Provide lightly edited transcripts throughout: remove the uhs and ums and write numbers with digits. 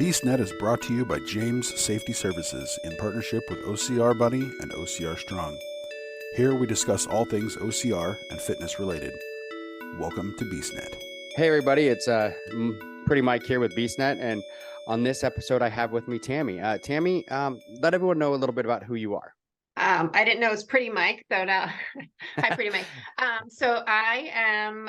BeastNet is brought to you by James Safety Services in partnership with OCR Buddy and OCR Strong. Here we discuss all things OCR and fitness related. Welcome to BeastNet. Hey everybody, it's Pretty Mike here with BeastNet, and on this episode I have with me Tammy. Tammy, let everyone know a little bit about who you are. I didn't know it was Pretty Mike, so now, hi, Pretty Mike. So I am,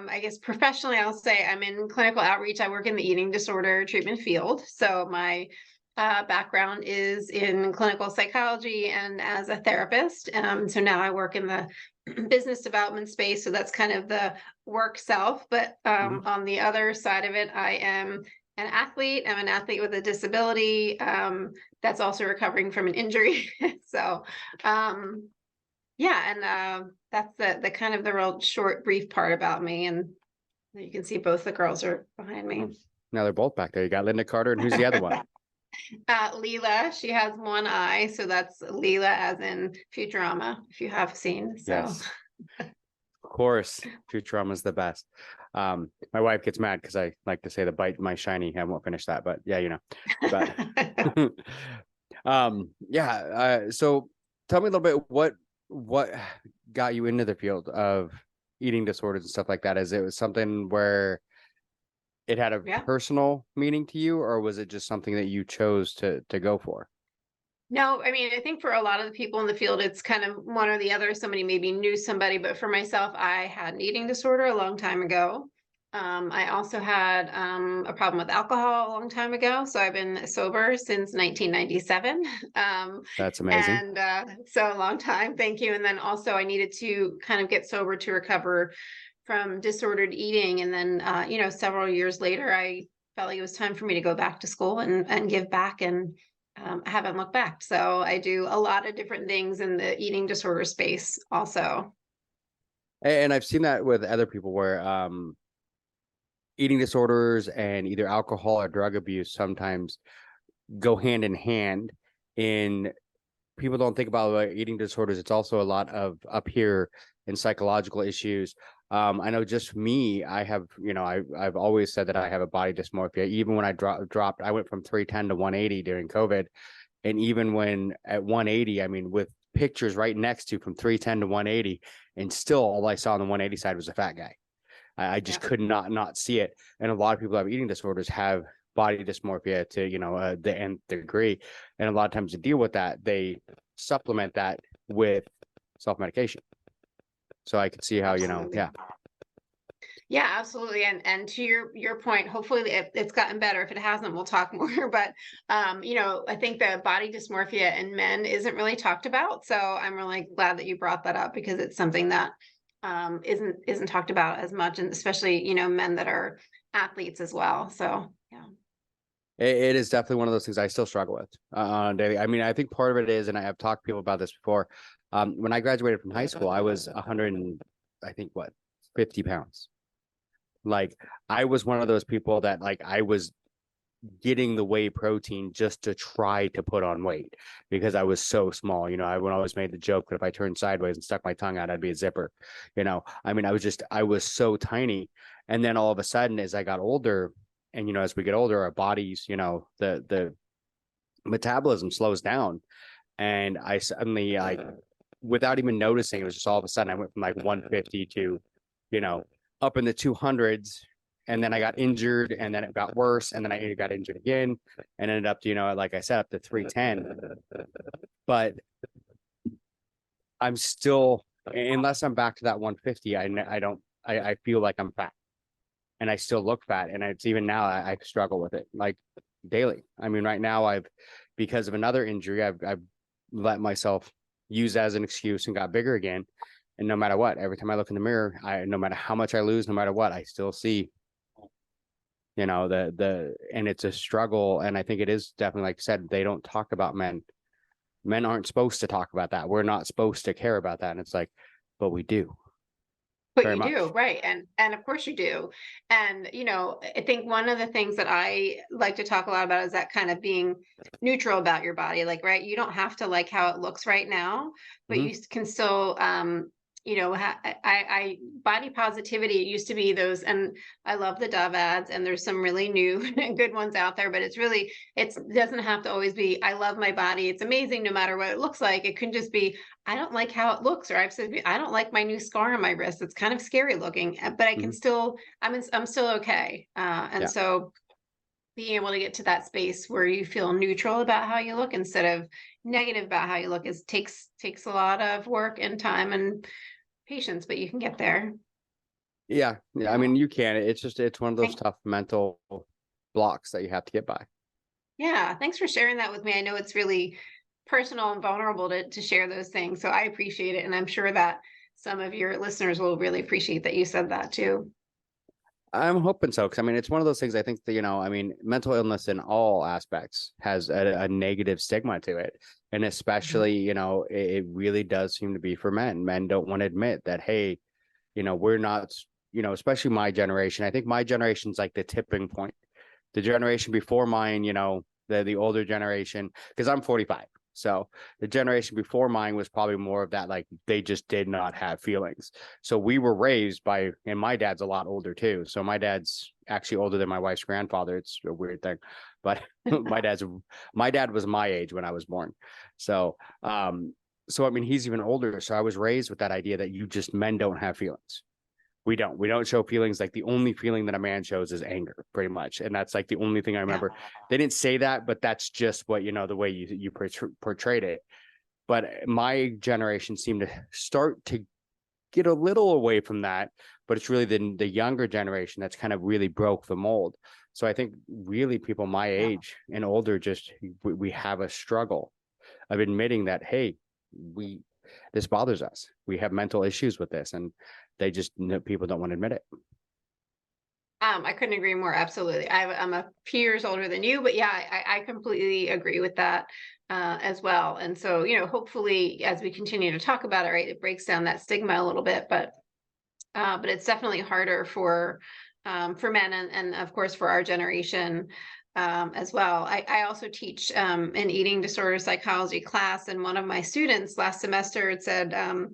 I guess professionally, I'll say I'm in clinical outreach. I work in the eating disorder treatment field. So my background is in clinical psychology and as a therapist. So now I work in the business development space. So that's kind of the work self. But on the other side of it, I am an athlete. I'm an athlete with a disability that's also recovering from an injury. So, yeah, and that's the kind of the real short, brief part about me. And you can see both the girls are behind me. Now they're both back there. You got Linda Carter, and who's the other one? Leela. She has one eye, so that's Leela, as in Futurama, if you have seen. So. Yes. Of course, Futurama's the best. My wife gets mad because I like to say the bite my shiny. I won't finish that, but yeah, you know. But so tell me a little bit what got you into the field of eating disorders and stuff like that. Is it something where it had a personal meaning to you, or was it just something that you chose to go for? No, I mean, I think for a lot of the people in the field, it's kind of one or the other. Somebody maybe knew somebody, but for myself, I had an eating disorder a long time ago. I also had a problem with alcohol a long time ago. So I've been sober since 1997. That's amazing. And so a long time. Thank you. And then also I needed to kind of get sober to recover from disordered eating. And then, several years later, I felt like it was time for me to go back to school and give back. And I haven't looked back. So I do a lot of different things in the eating disorder space also. And I've seen that with other people where eating disorders and either alcohol or drug abuse sometimes go hand in hand. In people don't think about eating disorders. It's also a lot of up here in psychological issues. I know just me, I have, I've always said that I have a body dysmorphia. Even when I dropped, I went from 310 to 180 during COVID. And even when at 180, I mean, with pictures right next to from 310 to 180, and still all I saw on the 180 side was a fat guy. I just could not see it. And a lot of people who have eating disorders have body dysmorphia to, the nth degree. And a lot of times to deal with that, they supplement that with self-medication. So I could see how, Yeah, absolutely. And to your point, hopefully it's gotten better. If it hasn't, we'll talk more. But, I think the body dysmorphia in men isn't really talked about. So I'm really glad that you brought that up, because it's something that isn't talked about as much, and especially, men that are athletes as well. So, yeah. It is definitely one of those things I still struggle with on daily. I mean, I think part of it is, and I have talked to people about this before. When I graduated from high school, I was 50 pounds. Like, I was one of those people that, like, I was getting the whey protein just to try to put on weight because I was so small. I would always made the joke that if I turned sideways and stuck my tongue out, I'd be a zipper. I mean, I was so tiny. And then all of a sudden, as I got older, and, as we get older, our bodies, the metabolism slows down. And I suddenly, like, without even noticing, it was just all of a sudden I went from like 150 to, up in the 200s. And then I got injured, and then it got worse. And then I got injured again and ended up, like I said, up to 310. But I'm still, unless I'm back to that 150, I feel like I'm fat. And I still look fat. And it's even now I struggle with it like daily. I mean, right now because of another injury, I've let myself use as an excuse and got bigger again. And no matter what, every time I look in the mirror, no matter how much I lose, no matter what, I still see, and it's a struggle. And I think it is definitely, like I said, they don't talk about men. Men aren't supposed to talk about that. We're not supposed to care about that. And it's like, but we do. But you do, right. And of course you do. And, I think one of the things that I like to talk a lot about is that kind of being neutral about your body. Like, right, you don't have to like how it looks right now, but you can still I body positivity, it used to be those, and I love the Dove ads, and there's some really new and good ones out there, but it doesn't have to always be, I love my body, it's amazing no matter what it looks like. It can just be, I don't like how it looks, or I've said, I don't like my new scar on my wrist. It's kind of scary looking, but I can Mhm. still, I'm still okay. And Yeah. so being able to get to that space where you feel neutral about how you look instead of negative about how you look takes a lot of work and time and patience, but you can get there. Yeah. Yeah. I mean, you can. It's one of those tough mental blocks that you have to get by. Yeah, thanks for sharing that with me. I know it's really personal and vulnerable to share those things, so I appreciate it, and I'm sure that some of your listeners will really appreciate that you said that too. I'm hoping so, because I mean, it's one of those things. I think that, I mean, mental illness in all aspects has a negative stigma to it, and especially, it really does seem to be for men. Men don't want to admit that, hey, we're not, especially my generation. I think my generation's like the tipping point. The generation before mine, the older generation, because I'm 45. So the generation before mine was probably more of that, like they just did not have feelings. So we were raised by, and my dad's a lot older too. So my dad's actually older than my wife's grandfather. It's a weird thing, but my dad was my age when I was born. So, I mean, he's even older. So I was raised with that idea that men don't have feelings. We don't show feelings. Like the only feeling that a man shows is anger, pretty much. And that's like the only thing I remember. They didn't say that, but that's just what, the way you portrayed it. But my generation seemed to start to get a little away from that, but it's really the younger generation that's kind of really broke the mold. So I think really people my age and older, we have a struggle of admitting that, hey, this bothers us. We have mental issues with this, and people don't want to admit it. I couldn't agree more. Absolutely. I'm a few years older than you, but yeah, I completely agree with that as well. And so, hopefully as we continue to talk about it, right, it breaks down that stigma a little bit, but it's definitely harder for men and of course for our generation as well. I also teach an eating disorder psychology class, and one of my students last semester had said,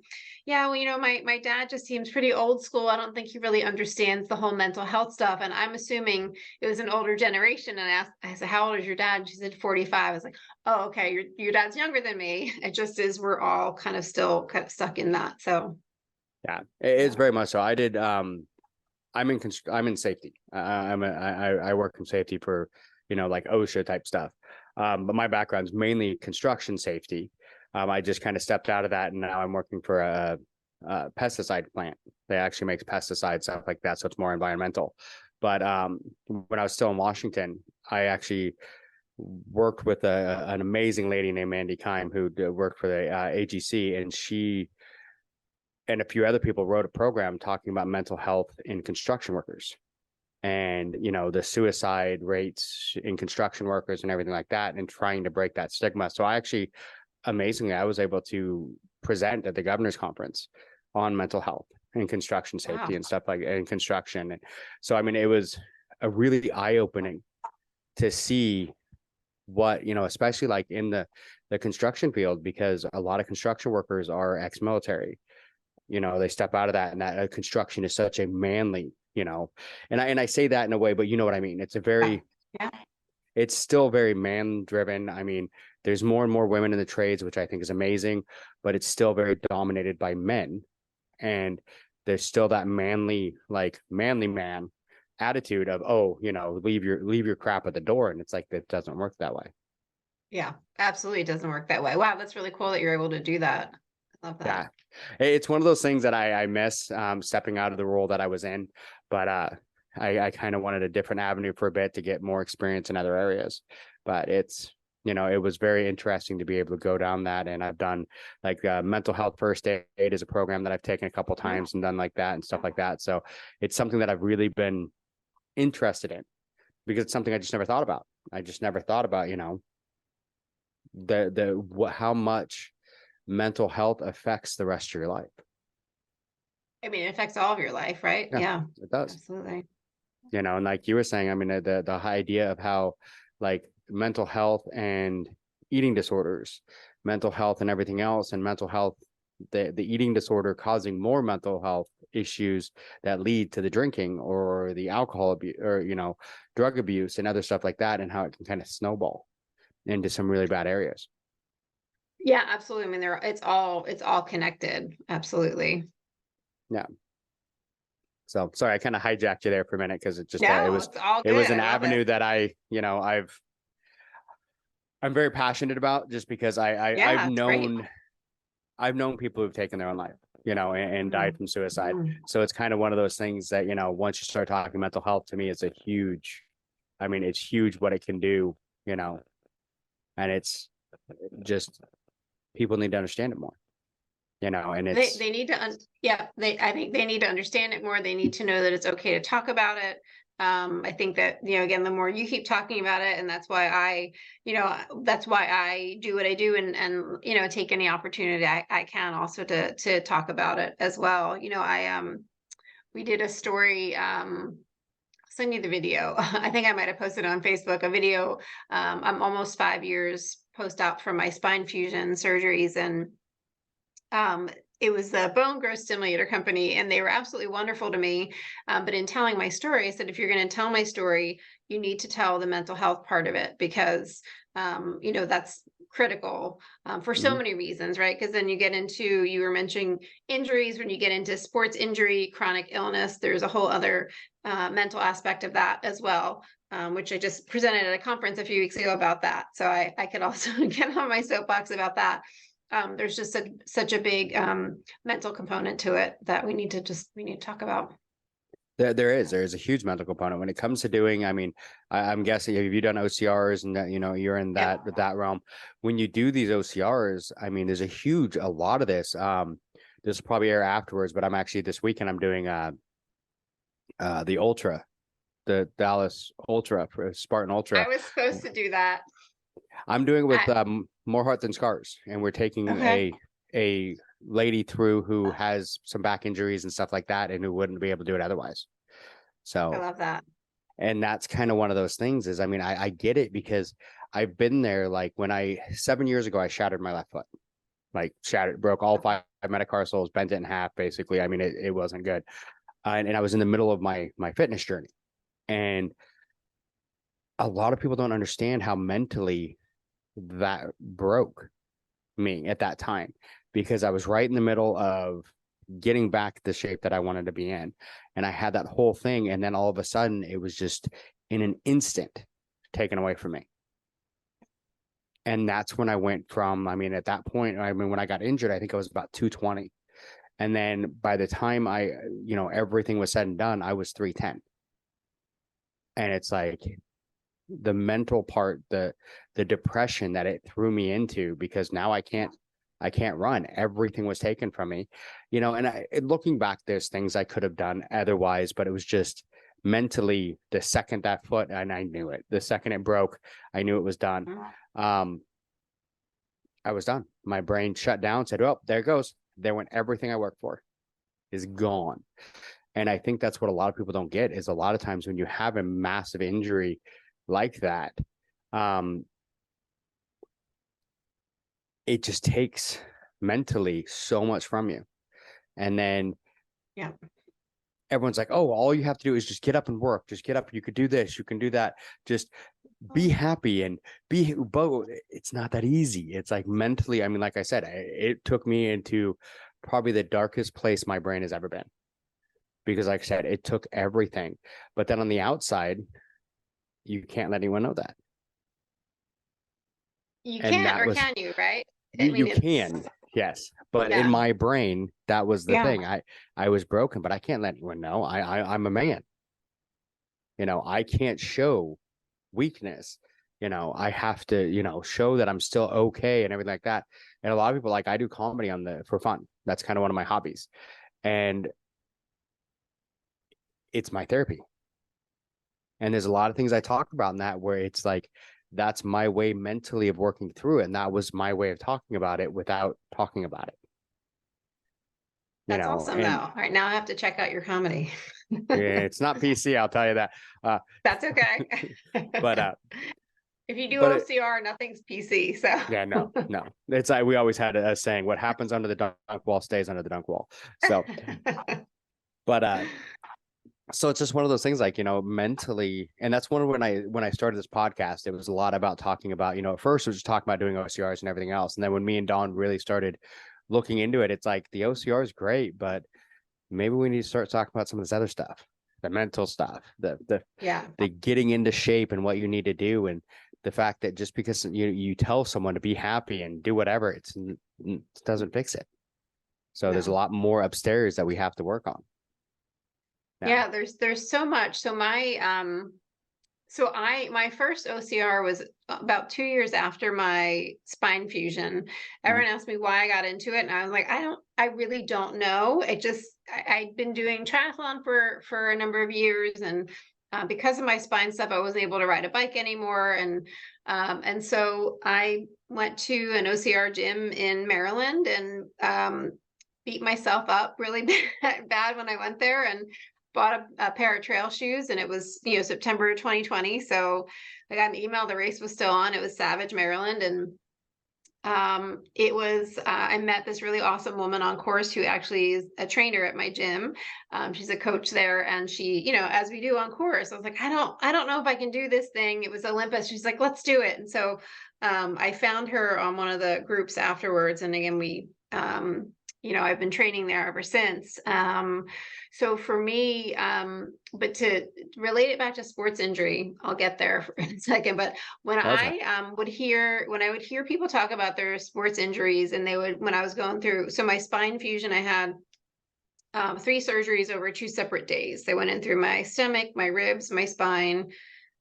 yeah, well, my dad just seems pretty old school. I don't think he really understands the whole mental health stuff. And I'm assuming it was an older generation. And I said, how old is your dad? And she said 45. I was like, oh, okay, your dad's younger than me. It just is, we're all kind of still kind of stuck in that. So yeah, it's very much so. I did I'm in safety. I work in safety for, like OSHA type stuff. But my background's mainly construction safety. I just kind of stepped out of that, and now I'm working for a pesticide plant. They actually makes pesticides, stuff like that. So it's more environmental. But when I was still in Washington, I actually worked with an amazing lady named Mandy Kime, who worked for the AGC, and she and a few other people wrote a program talking about mental health in construction workers, and the suicide rates in construction workers and everything like that, and trying to break that stigma. So amazingly, I was able to present at the governor's conference on mental health and construction safety and stuff like in construction. And so, I mean, it was a really eye-opening to see what, especially like in the construction field, because a lot of construction workers are ex-military. They step out of that, and that construction is such a manly, and I say that in a way, but you know what I mean? It's a very, it's still very man driven. I mean, there's more and more women in the trades, which I think is amazing, but it's still very dominated by men. And there's still that manly man attitude of, oh, leave your crap at the door. And it's like, that doesn't work that way. Yeah, absolutely. It doesn't work that way. Wow. That's really cool that you're able to do that. I love that. Yeah. It's one of those things that I miss stepping out of the role that I was in, but I kind of wanted a different avenue for a bit to get more experience in other areas. But it's, it was very interesting to be able to go down that. And I've done like mental health first aid is a program that I've taken a couple times and done like that and stuff like that. So it's something that I've really been interested in, because it's something I just never thought about. I just never thought about, how much mental health affects the rest of your life. I mean, it affects all of your life, right? Yeah, it does. Absolutely. And like you were saying, I mean, the idea of how like mental health and eating disorders, mental health and everything else, and mental health the eating disorder causing more mental health issues that lead to the drinking or the alcohol abuse, or drug abuse and other stuff like that, and how it can kind of snowball into some really bad areas. Yeah, absolutely. I mean, it's all connected. Absolutely. Yeah. So sorry, I kind of hijacked you there for a minute, because it just No, it's all good. it was an I love avenue it. that I'm very passionate about, just because Yeah, it's great. I've known people who've taken their own life, and died from suicide. Mm. So it's kind of one of those things that, once you start talking mental health, to me, it's it's huge what it can do, and it's just, people need to understand it more, and it's, They need to I think they need to understand it more. They need to know that it's okay to talk about it. I think that, again, the more you keep talking about it, and that's why I do what I do, and take any opportunity I can also to talk about it as well. We did a story, send you the video. I think I might have posted on Facebook a video. I'm almost 5 years post-op from my spine fusion surgeries, and it was the bone growth stimulator company, and they were absolutely wonderful to me. But in telling my story, I said, if you're going to tell my story, you need to tell the mental health part of it, because that's critical for so many reasons, right? Because then you were mentioning injuries. When you get into sports injury, chronic illness, there's a whole other mental aspect of that as well, which I just presented at a conference a few weeks ago about that. So I could also get on my soapbox about that. There's just such a big mental component to it that we need to talk about. There's a huge mental component when it comes to doing. I mean, I'm guessing, have you done OCRs, and you're in that realm? When you do these OCRs, I mean, there's a lot of this. This will probably air afterwards, but I'm actually, this weekend, I'm doing the Ultra, the Dallas Ultra, Spartan Ultra. I was supposed to do that. I'm doing it with More Heart Than Scars, and we're taking a lady through who has some back injuries and stuff like that, and who wouldn't be able to do it otherwise. So I love that. And that's kind of one of those things is, I mean, I get it, because I've been there. Like, when 7 years ago, I shattered my left foot, broke all 5 metatarsals, bent it in half, basically. I mean, it wasn't good. And I was in the middle of my fitness journey. And a lot of people don't understand how mentally that broke me at that time, because I was right in the middle of getting back the shape that I wanted to be in. And I had that whole thing. And then all of a sudden, it was just in an instant taken away from me. And that's when I went from, at that point, when I got injured, I think I was about 220. And then by the time everything was said and done, I was 310. And it's like the mental part, the depression that it threw me into, because now I can't run. Everything was taken from me, and looking back, there's things I could have done otherwise, but it was just mentally, the second that foot, and I knew it, the second it broke, I knew it was done. I was done. My brain shut down, said, oh, there it goes. There went everything I worked for, is gone. And I think that's what a lot of people don't get, is a lot of times when you have a massive injury like that, it just takes mentally so much from you. And then everyone's like, oh, all you have to do is just get up and work. Just get up. You could do this. You can do that. Just be happy and but it's not that easy. It's like mentally, like I said, it took me into probably the darkest place my brain has ever been, because like I said, it took everything. But then on the outside, you can't let anyone know that. You can, or can you, right? You can, yes. But in my brain, that was the thing. I was broken, but I can't let anyone know. I'm a man. I can't show weakness. I have to, show that I'm still okay and everything like that. And a lot of people, I do comedy for fun. That's kind of one of my hobbies. And it's my therapy. And there's a lot of things I talk about in that, where it's like, that's my way mentally of working through it. And that was my way of talking about it without talking about it. That's awesome, though. All right, now I have to check out your comedy. It's not PC, I'll tell you that. That's okay. But If you do But it, OCR, nothing's PC. So yeah, no. It's like we always had a saying: "What happens under the dunk wall stays under the dunk wall." So, but so it's just one of those things, like, mentally, and that's one when I started this podcast, it was a lot about talking about, at first it was just talking about doing OCRs and everything else, and then when me and Dawn really started looking into it, it's like the OCR is great, but maybe we need to start talking about some of this other stuff, the mental stuff, yeah, the getting into shape and what you need to do, and the fact that just because you tell someone to be happy and do whatever, it doesn't fix it. So there's a no. lot more upstairs that we have to work on. Yeah, there's so much. So my first OCR was about 2 years after my spine fusion. Everyone asked me why I got into it, and I was like, I really don't know. I'd been doing triathlon for a number of years, and because of my spine stuff, I wasn't able to ride a bike anymore, and so I went to an OCR gym in Maryland and beat myself up really bad when I went there, and bought a pair of trail shoes, and it was, September 2020. So I got an email, the race was still on. It was Savage, Maryland. And it was, I met this really awesome woman on course who actually is a trainer at my gym. She's a coach there, and she, as we do on course, I was like, I don't know if I can do this thing. It was Olympus. She's like, let's do it. And so I found her on one of the groups afterwards. And again, I've been training there ever since. So for me, but to relate it back to sports injury, I'll get there for a second. But when I would hear people talk about their sports injuries, and when I was going through, so my spine fusion, I had 3 surgeries over 2 separate days. They went in through my stomach, my ribs, my spine.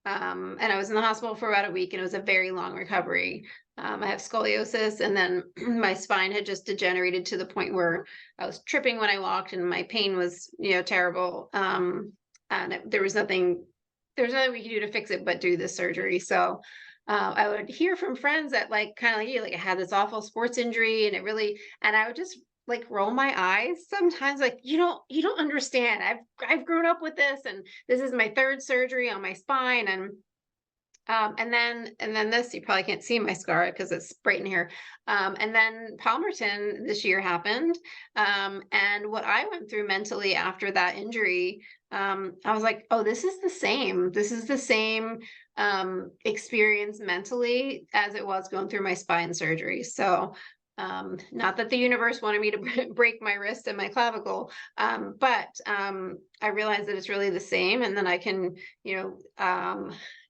And I was in the hospital for about a week, and it was a very long recovery. I have scoliosis, and then my spine had just degenerated to the point where I was tripping when I walked, and my pain was, terrible. And there was nothing we could do to fix it but do this surgery. So I would hear from friends that kind of like you, like I had this awful sports injury, and I would just like roll my eyes sometimes, like, you don't understand. I've grown up with this, and this is my 3rd surgery on my spine, and then this, you probably can't see my scar because it's bright in here. And then Palmerton this year happened. And what I went through mentally after that injury, I was like, oh, this is the same. This is the same experience mentally as it was going through my spine surgery. So not that the universe wanted me to break my wrist and my clavicle, but I realized that it's really the same. And then I can,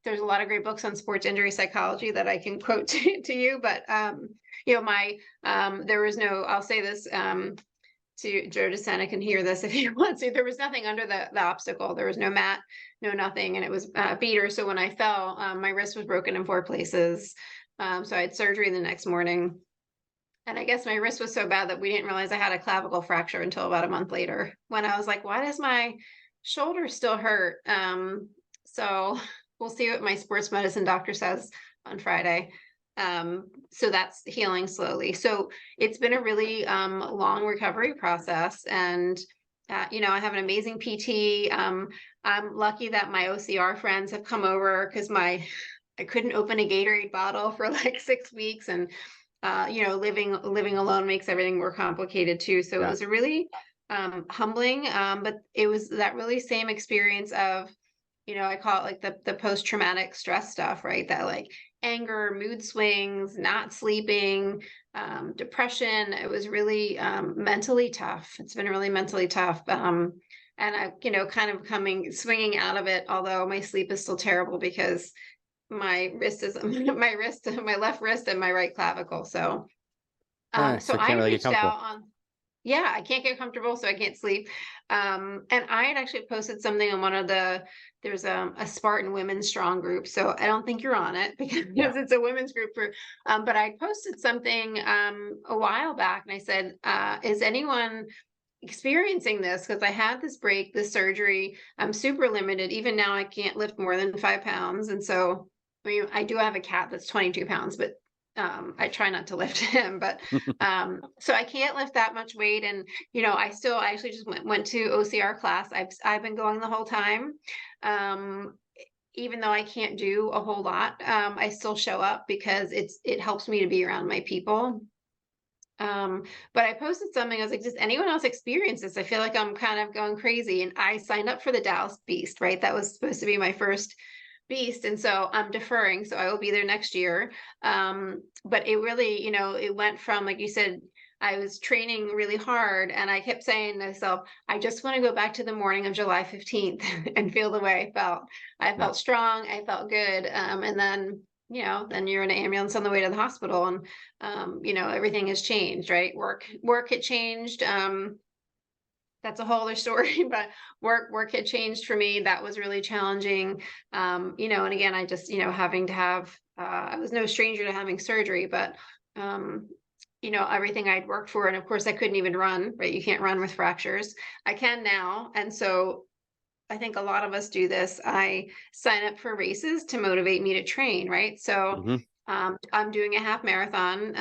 there's a lot of great books on sports injury psychology that I can quote to you, but there was no, I'll say this to Joe DeSena can hear this if he wants to. There was nothing under the obstacle. There was no mat, no nothing, and it was beater. So when I fell, my wrist was broken in 4 places. So I had surgery the next morning. And I guess my wrist was so bad that we didn't realize I had a clavicle fracture until about a month later, when I was like, why does my shoulder still hurt? So we'll see what my sports medicine doctor says on Friday. So that's healing slowly. So it's been a really long recovery process. And, I have an amazing PT. I'm lucky that my OCR friends have come over, because I couldn't open a Gatorade bottle for like 6 weeks. And living alone makes everything more complicated too. So it was a really humbling, but it was that really same experience of, I call it like the post-traumatic stress stuff, right? That like anger, mood swings, not sleeping, depression. It was really mentally tough. It's been really mentally tough. And I, kind of swinging out of it, although my sleep is still terrible because my wrist is my left wrist and my right clavicle. So so I reached out on, I can't get comfortable, so I can't sleep. And I had actually posted something on there's a Spartan women's strong group. So I don't think you're on it because it's a women's group but I posted something a while back, and I said, is anyone experiencing this? Because I had this surgery. I'm super limited. Even now I can't lift more than 5 pounds. And so I do have a cat that's 22 pounds, but I try not to lift him, but so I can't lift that much weight. And I actually just went to OCR class. I've been going the whole time. even though I can't do a whole lot, I still show up because it helps me to be around my people. But I posted something. I was like, does anyone else experience this? I feel like I'm kind of going crazy. And I signed up for the Dallas Beast, right? That was supposed to be my first beast. And so I'm deferring. So I will be there next year. But it really, it went from, like you said, I was training really hard and I kept saying to myself, I just want to go back to the morning of July 15th and feel the way I felt. I felt strong. I felt good. And then, then you're in an ambulance on the way to the hospital and, everything has changed, right? Work had changed. That's a whole other story, but work had changed for me. That was really challenging. And again, I just, having to have, I was no stranger to having surgery, but, everything I'd worked for. And of course I couldn't even run, right? You can't run with fractures. I can now. And so I think a lot of us do this. I sign up for races to motivate me to train, right? So I'm doing a half marathon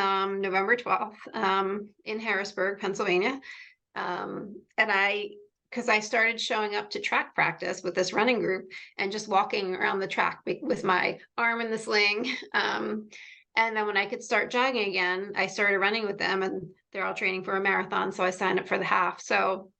November 12th in Harrisburg, Pennsylvania. Because I started showing up to track practice with this running group and just walking around the track with my arm in the sling. And then when I could start jogging again, I started running with them and they're all training for a marathon. So I signed up for the half. So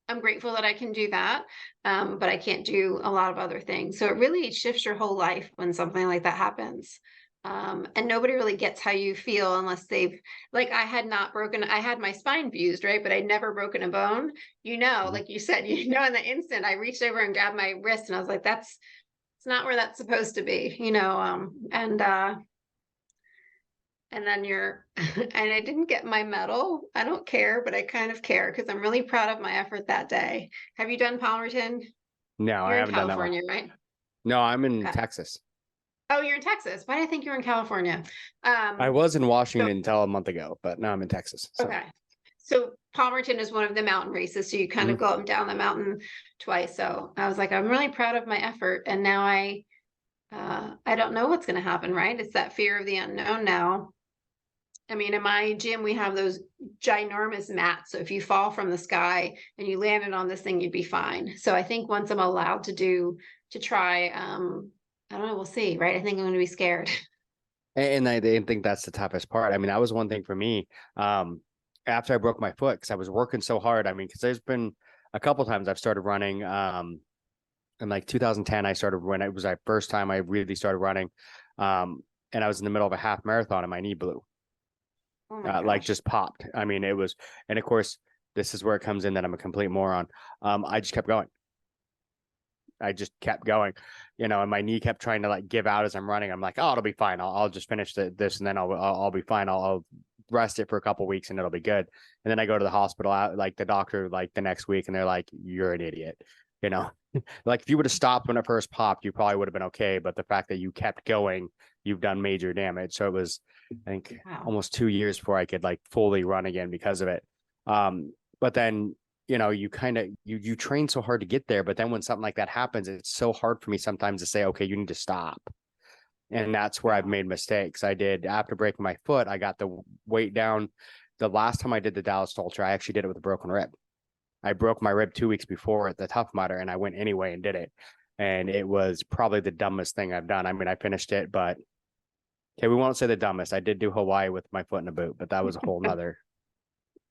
I'm grateful that I can do that, but I can't do a lot of other things. So it really shifts your whole life when something like that happens. And nobody really gets how you feel unless they've, like I had my spine fused, right? But I'd never broken a bone, like you said, in the instant I reached over and grabbed my wrist and I was like, it's not where that's supposed to be, and then and I didn't get my medal. I don't care, but I kind of care because I'm really proud of my effort that day. Have you done Palmerton? No, I You're in haven't done that one. California, right? No, I'm in Texas. Oh, you're in Texas. Why did I think you were in California? I was in Washington until a month ago, but now I'm in Texas. So. Okay. So Palmerton is one of the mountain races. So you kind of go up and down the mountain twice. So I was like, I'm really proud of my effort. And now I don't know what's going to happen, right? It's that fear of the unknown now. I mean, in my gym, we have those ginormous mats. So if you fall from the sky and you landed on this thing, you'd be fine. So I think once I'm allowed to try, I don't know, we'll see, right? I think I'm going to be scared. And I didn't think that's the toughest part. I mean, that was one thing for me. After I broke my foot, because I was working so hard. I mean, because there's been a couple times I've started running. In like 2010, I started when it was my first time I really started running. And I was in the middle of a half marathon and my knee blew. Like just popped. I mean, it was, and of course, this is where it comes in that I'm a complete moron. I just kept going. I just kept going, and my knee kept trying to like give out as I'm running. I'm like, oh, it'll be fine. I'll just finish this and then I'll be fine. I'll rest it for a couple of weeks and it'll be good. And then I go to the hospital, like the doctor, like the next week, and they're like, you're an idiot. Like if you would have stopped when it first popped, you probably would have been okay. But the fact that you kept going, you've done major damage. So it was, I think, almost 2 years before I could like fully run again because of it. But then, you kind of, you train so hard to get there. But then when something like that happens, it's so hard for me sometimes to say, okay, you need to stop. And that's where I've made mistakes. I did, after breaking my foot, I got the weight down. The last time I did the Dallas Ultra, I actually did it with a broken rib. I broke my rib 2 weeks before at the Tough Mudder, and I went anyway and did it. And it was probably the dumbest thing I've done. I mean, I finished it, but okay, we won't say the dumbest. I did do Hawaii with my foot in a boot, but that was a whole nother,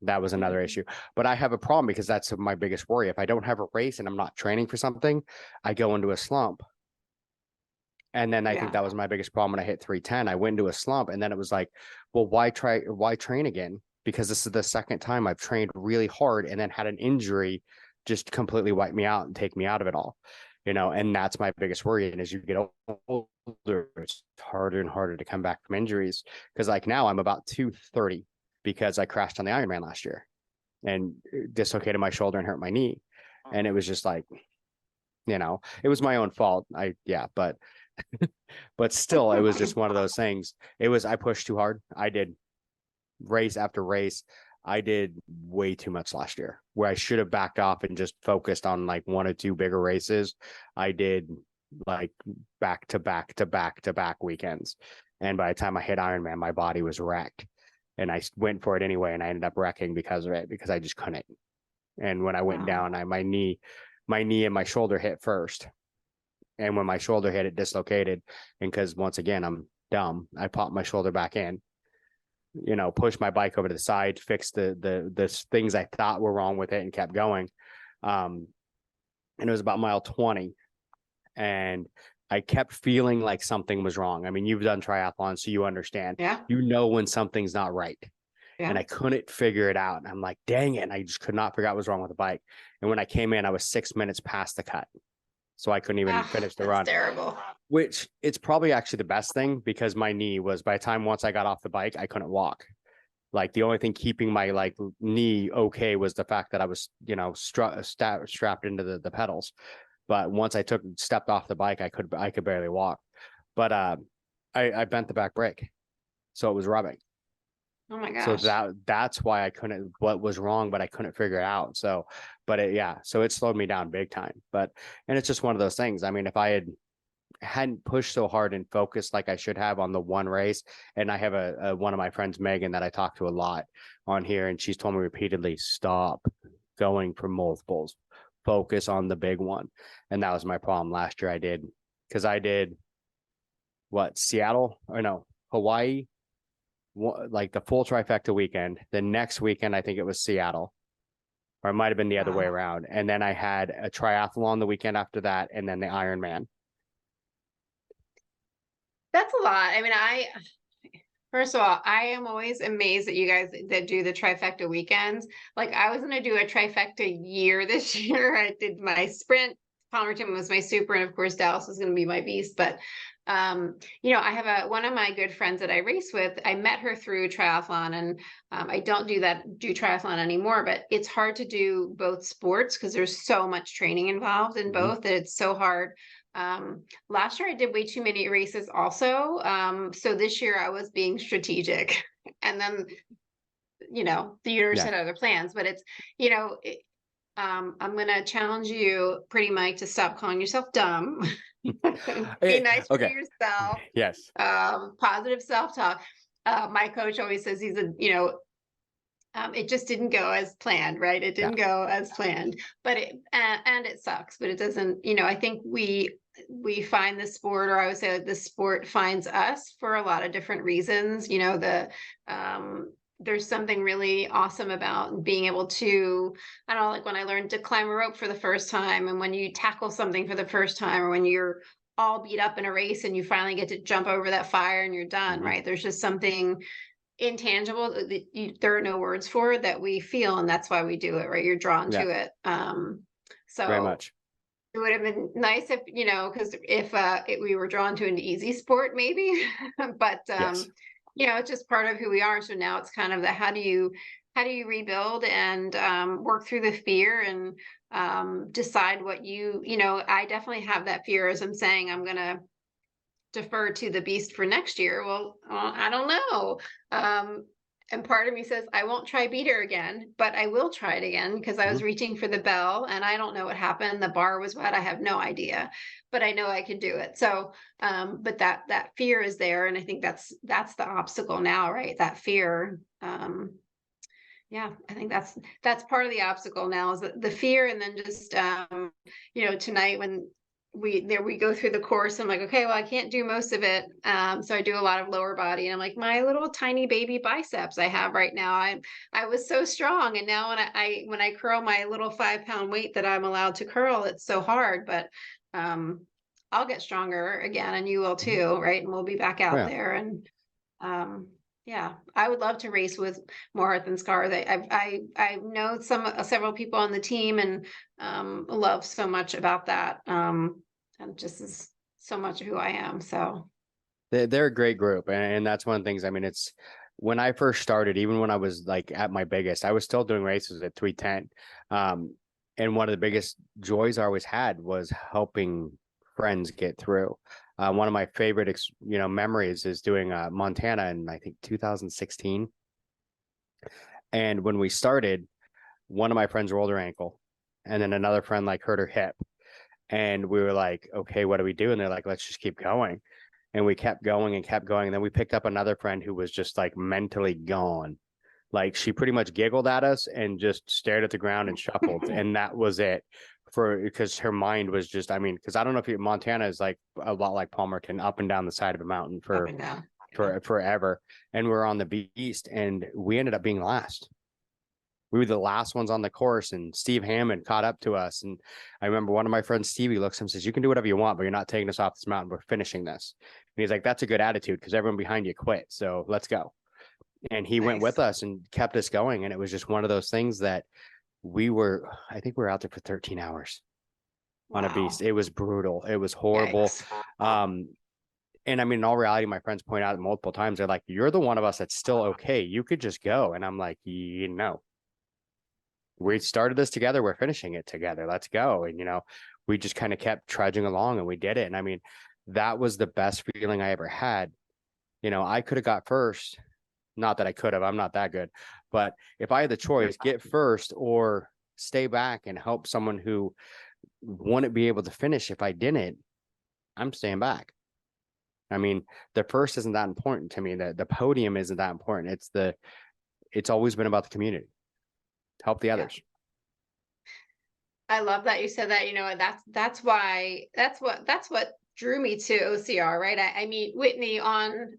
that was another issue. But I have a problem because that's my biggest worry. If I don't have a race and I'm not training for something, I go into a slump. And then I think that was my biggest problem when I hit 310. I went into a slump, and then it was like, well, why train again? Because this is the second time I've trained really hard and then had an injury just completely wipe me out and take me out of it all, and that's my biggest worry. And as you get older, it's harder and harder to come back from injuries. Because like now I'm about 230 because I crashed on the Ironman last year and dislocated my shoulder and hurt my knee. And it was just like, it was my own fault. But still, it was just one of those things. I pushed too hard. I did race after race. I did way too much last year where I should have backed off and just focused on like one or two bigger races. I did like back to back weekends. And by the time I hit Ironman, my body was wrecked. And I went for it anyway. And I ended up wrecking because of it, because I just couldn't. And when I went down, my knee and my shoulder hit first. And when my shoulder hit, it dislocated. And because once again, I'm dumb, I popped my shoulder back in, pushed my bike over to the side, fixed the things I thought were wrong with it, and kept going. And it was about mile 20. And I kept feeling like something was wrong. I mean, you've done triathlon, so you understand. Yeah. When something's not right. Yeah. And I couldn't figure it out. And I'm like, dang it. And I just could not figure out what was wrong with the bike. And when I came in, I was 6 minutes past the cut. So I couldn't even finish the run. Terrible. Which it's probably actually the best thing, because my knee was, by the time once I got off the bike, I couldn't walk. Like the only thing keeping my knee okay was the fact that I was, strapped into the pedals. But once I stepped off the bike, I could barely walk. But I bent the back brake, so it was rubbing. Oh my gosh. So that's why I couldn't, what was wrong, but I couldn't figure it out. So, but so it slowed me down big time. And it's just one of those things. I mean, if I hadn't pushed so hard and focused like I should have on the one race, and I have one of my friends, Megan, that I talk to a lot on here, and she's told me repeatedly, stop going for multiples, focus on the big one. And that was my problem last year. I did Hawaii, like the full trifecta weekend. The next weekend, I think it was Seattle, or it might have been the other way around. And then I had a triathlon the weekend after that, and then the Ironman. That's a lot. I mean, first of all, I am always amazed at you guys that do the trifecta weekends. Like, I was going to do a trifecta year this year. I did my sprint. Palmerton was my super, and of course Dallas was going to be my beast. But I have one of my good friends that I race with. I met her through triathlon, and I don't do triathlon anymore. But it's hard to do both sports because there's so much training involved in both that it's so hard. Last year I did way too many races also. So this year I was being strategic, and then the universe had other plans. But it's I'm going to challenge you, Pretty Mike, to stop calling yourself dumb. Be nice for yourself. Yes. Positive self-talk. My coach always says it just didn't go as planned, right? It didn't go as planned, but it sucks, but it doesn't, I think we find the sport, or I would say the sport finds us for a lot of different reasons. There's something really awesome about being able to, I don't know, like when I learned to climb a rope for the first time, and when you tackle something for the first time, or when you're all beat up in a race and you finally get to jump over that fire and you're done, right? There's just something intangible that there are no words for that we feel, and that's why we do it, right? You're drawn to it. So very much. It would have been nice if, because if we were drawn to an easy sport, maybe, but it's just part of who we are. So now it's kind of how do you rebuild and work through the fear and decide what I definitely have that fear, as I'm saying, I'm going to defer to the beast for next year. Well, I don't know. And part of me says, I won't try beater again, but I will try it again, because I was reaching for the bell and I don't know what happened. The bar was wet. I have no idea, but I know I could do it. So, but that fear is there. And I think that's the obstacle now, right? That fear. I think that's part of the obstacle now, is the fear. And then just, tonight when we go through the course, I'm like, okay, well, I can't do most of it. So I do a lot of lower body, and I'm like, my little tiny baby biceps I have right now, I was so strong. And now when I curl my little 5-pound weight that I'm allowed to curl, it's so hard, but I'll get stronger again, and you will too, right? And we'll be back out there. And I would love to race with more heart than scars. I know several people on the team, and love so much about that. And just is so much of who I am. So they're a great group, and that's one of the things. I mean, it's when I first started, even when I was like at my biggest, I was still doing races at 310. And one of the biggest joys I always had was helping friends get through. One of my favorite, memories is doing Montana in, I think, 2016. And when we started, one of my friends rolled her ankle, and then another friend hurt her hip. And we were like, okay, what do we do? And they're like, let's just keep going. And we kept going and kept going. And then we picked up another friend who was just mentally gone. She pretty much giggled at us and just stared at the ground and shuffled. And that was it because her mind was just, I mean, because I don't know if Montana is like a lot like Palmerton, up and down the side of a mountain Up and down. for forever. And we're on the beast, and we ended up being last. We were the last ones on the course, and Steve Hammond caught up to us. And I remember one of my friends, Stevie, looks at him and says, "You can do whatever you want, but you're not taking us off this mountain. We're finishing this." And he's like, "That's a good attitude, because everyone behind you quit. So let's go." And he went with us and kept us going. And it was just one of those things that I think we were out there for 13 hours on a beast. It was brutal. It was horrible. And I mean, in all reality, my friends point out multiple times, they're like, "You're the one of us that's still okay. You could just go." And I'm like, "No. We started this together. We're finishing it together. Let's go." And, we just kind of kept trudging along, and we did it. And I mean, that was the best feeling I ever had. I could have got first. Not that I could have, I'm not that good. But if I had the choice, get first or stay back and help someone who wouldn't be able to finish if I didn't, I'm staying back. I mean, the first isn't that important to me. The podium isn't that important. It's always been about the community. Help the others. I love that you said that. That's what drew me to OCR, right? I meet Whitney on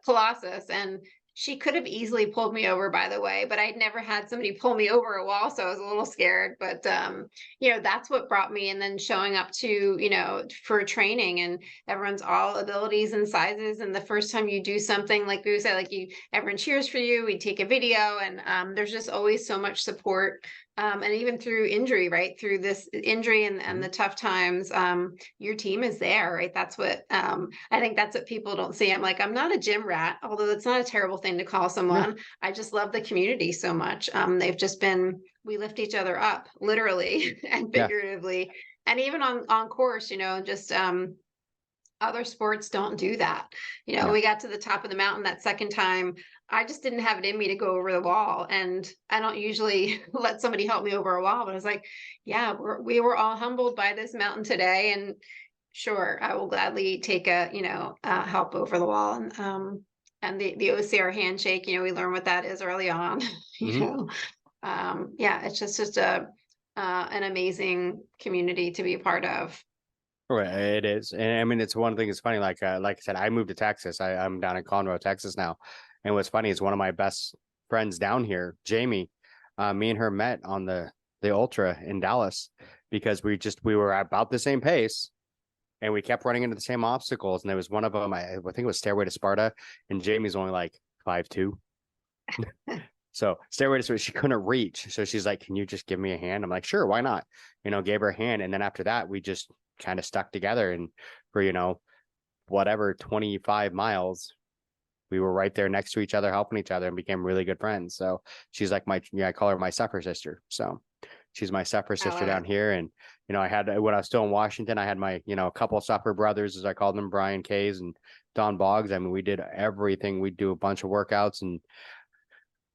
Colossus, and she could have easily pulled me over, by the way, but I'd never had somebody pull me over a wall, so I was a little scared. But that's what brought me. And then showing up to for training, and everyone's all abilities and sizes. And the first time you do something, like we say, everyone cheers for you. We take a video, and there's just always so much support. And even through injury, right? Through this injury and the tough times, your team is there, right? That's what I think that's what people don't see. I'm not a gym rat, although it's not a terrible thing to call someone. No. I just love the community so much. They've just we lift each other up, literally and figuratively. And even on course, just other sports don't do that. We got to the top of the mountain that second time. I just didn't have it in me to go over the wall. And I don't usually let somebody help me over a wall, but I was like, we were all humbled by this mountain today. And sure, I will gladly take help over the wall. And the OCR handshake, we learn what that is early on, it's just an amazing community to be a part of. Right, it is. And I mean, it's one thing. It's funny. Like I said, I moved to Texas. I'm down in Conroe, Texas now. And what's funny is one of my best friends down here, Jamie, me and her met on the ultra in Dallas, because we were about the same pace, and we kept running into the same obstacles. And there was one of them, I think it was Stairway to Sparta, and Jamie's only like 5'2". So Stairway to Sparta, she couldn't reach. So she's like, "Can you just give me a hand?" I'm like, "Sure, why not?" Gave her a hand. And then after that, we just kind of stuck together, and for 25 miles we were right there next to each other, helping each other, and became really good friends. So she's like I call her my suffer sister. So she's my suffer sister down here. And I had, when I was still in Washington, I had my a couple of suffer brothers, as I called them, Brian Kays and Don Boggs. I mean, we did everything. We'd do a bunch of workouts, and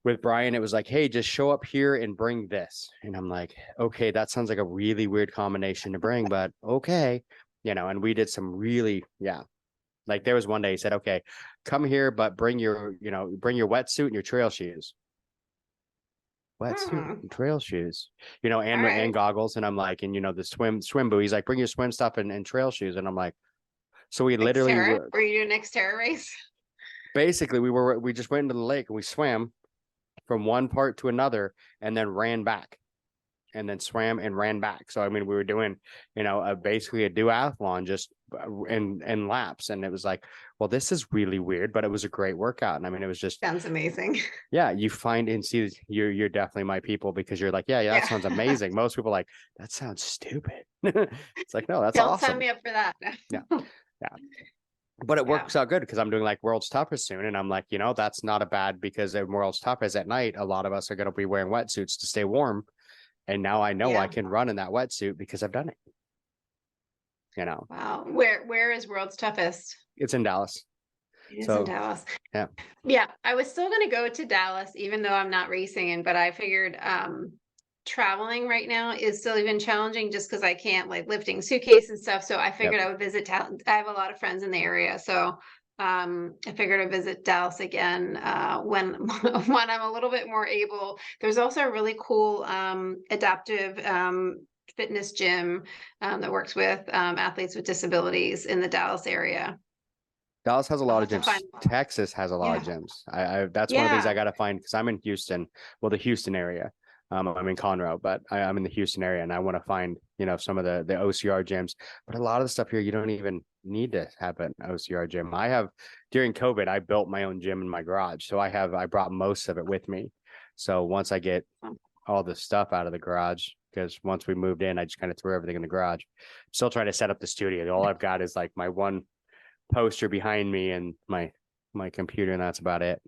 with Brian, it was like, "Hey, just show up here and bring this." And I'm like, "Okay, that sounds like a really weird combination to bring, but okay." And we did some really, like there was one day he said, "Okay, come here, but bring your wetsuit and your trail shoes." Wetsuit and trail shoes, and goggles. And I'm like, and the swim buoy. He's like, "Bring your swim stuff and trail shoes." And I'm like, so we literally were you doing Xterra race? Basically, we just went into the lake and we swam from one part to another, and then ran back, and then swam and ran back. So I mean, we were doing basically a duathlon, just in laps. And it was like, well, this is really weird, but it was a great workout. And I mean, it was just sounds amazing. Yeah, you find and see you're definitely my people, because you're like, that sounds amazing. Most people are like, that sounds stupid. It's like, no, that's Don't awesome. sign me up for that. Yeah. But it works out good, because I'm doing like World's Toughest soon, and I'm like, that's not a bad, because in World's Toughest at night, a lot of us are going to be wearing wetsuits to stay warm. And now I know I can run in that wetsuit because I've done it. Wow. Where is World's Toughest? It's in Dallas. It is in Dallas. Yeah. I was still going to go to Dallas, even though I'm not racing, but I figured traveling right now is still even challenging, just because I can't, like, lifting suitcase and stuff. So I figured I would visit. I have a lot of friends in the area, so I figured I'd visit Dallas again when I'm a little bit more able. There's also a really cool adaptive fitness gym that works with athletes with disabilities in the Dallas area. Dallas has a I'll lot have of to gyms. find one. Texas has a lot of Yeah. gyms. I that's one of the things I Yeah. got to find because I'm in Houston, well, the Houston area. I'm in Conroe, but I'm in the Houston area, and I want to find, you know, some of the OCR gyms. But a lot of the stuff here, you don't even need to have an OCR gym. I have during COVID, I built my own gym in my garage, so I brought most of it with me. So once I get all the stuff out of the garage, because once we moved in, I just kind of threw everything in the garage. Still trying to set up the studio. All I've got is like my one poster behind me and my computer, and that's about it.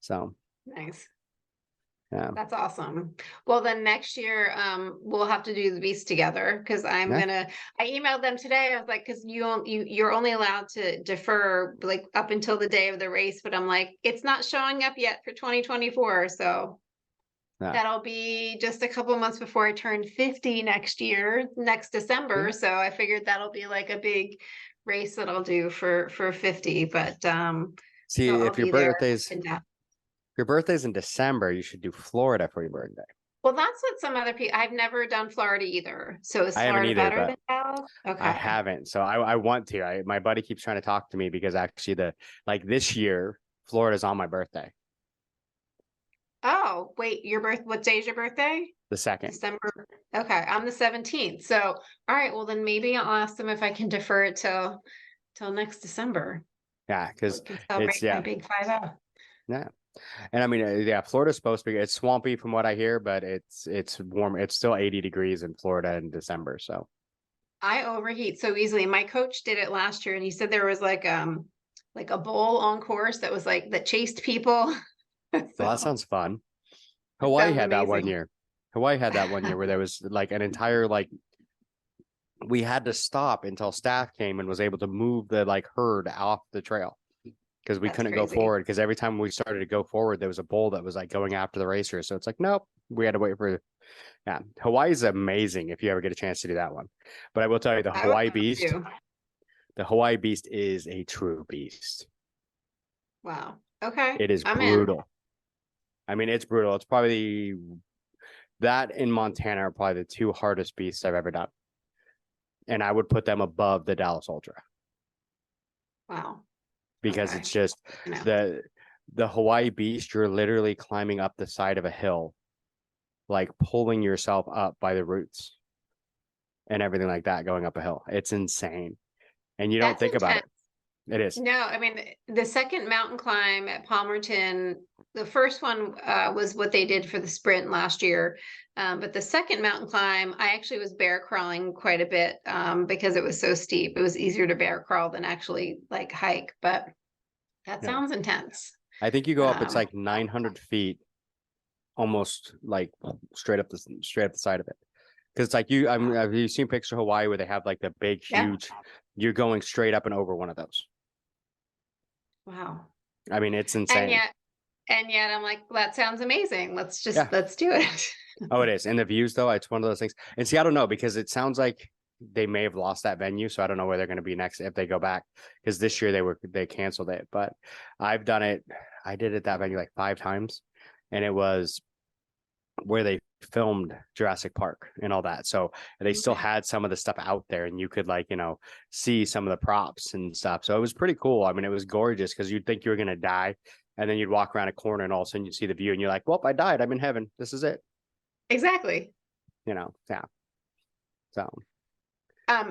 So Nice. yeah, That's awesome. Well, then next year, we'll have to do the beast together because I emailed them today. I was like, because you're only allowed to defer like up until the day of the race, but I'm like, it's not showing up yet for 2024. So yeah. that'll be just a couple months before I turn 50 next December. Yeah. So I figured that'll be like a big race that I'll do for 50. But See, so I'll if your be there. birthday's in December, you should do Florida for your birthday. Well, that's what some other people. I've never done Florida either. So is I haven't Florida either, better but than Dallas? Okay. I haven't. So I want to. My buddy keeps trying to talk to me because actually this year, Florida's on my birthday, Oh, wait, what day is your birthday? the 2nd. December. Okay, I'm the 17th. So, all right, well then maybe I'll ask them if I can defer it till next December. Yeah, because We can celebrate my big 5-0. Yeah. And I mean, yeah, Florida's supposed to be, it's swampy from what I hear, but it's warm. It's still 80 degrees in Florida in December. So I overheat so easily. My coach did it last year and he said there was like a bull on course that was like that chased people. well, that So sounds fun. Hawaii sounds had that one amazing. year. Hawaii had that one year where there was like an entire we had to stop until staff came and was able to move the herd off the trail because we That's couldn't go crazy. forward because every time we started to go forward, there was a bull that was like going after the racers. So it's like, nope, we had to wait for. Yeah, Hawaii's amazing if you ever get a chance to do that one. But I will tell you, the I would Hawaii love Beast. to. The Hawaii Beast is a true beast. Wow. Okay. It is I'm brutal. I mean, it's brutal. It's probably that in Montana are probably the two hardest beasts I've ever done. And I would put them above the Dallas Ultra in. Wow. because Okay. it's just No. the Hawaii Beast, you're literally climbing up the side of a hill, like pulling yourself up by the roots and everything like that, going up a hill. It's insane. And you don't That's think about it. intense. It is. No, I mean the second mountain climb at Palmerton, the first one was what they did for the sprint last year. But the second mountain climb, I actually was bear crawling quite a bit because it was so steep. It was easier to bear crawl than actually like hike, but that Yeah. sounds intense. I think you go up, it's like 900 feet, almost like straight up the side of it. Because it's like have you seen pictures of Hawaii where they have like the big, Yeah. huge, you're going straight up and over one of those. Wow. I mean, it's insane. And yet I'm like, well, that sounds amazing. Let's do it. Oh, it is. And the views though, it's one of those things. And see, I don't know, because it sounds like they may have lost that venue. So I don't know where they're going to be next if they go back. Because this year they canceled it. But I've done it. I did it that venue like 5 times. And it was where they filmed Jurassic Park and all that. So they still had some of the stuff out there and you could see some of the props and stuff. So it was pretty cool. I mean, it was gorgeous because you'd think you were going to die and then you'd walk around a corner and all of a sudden you'd see the view and you're like, well, I died. I'm in heaven. This is it. Exactly. Yeah. So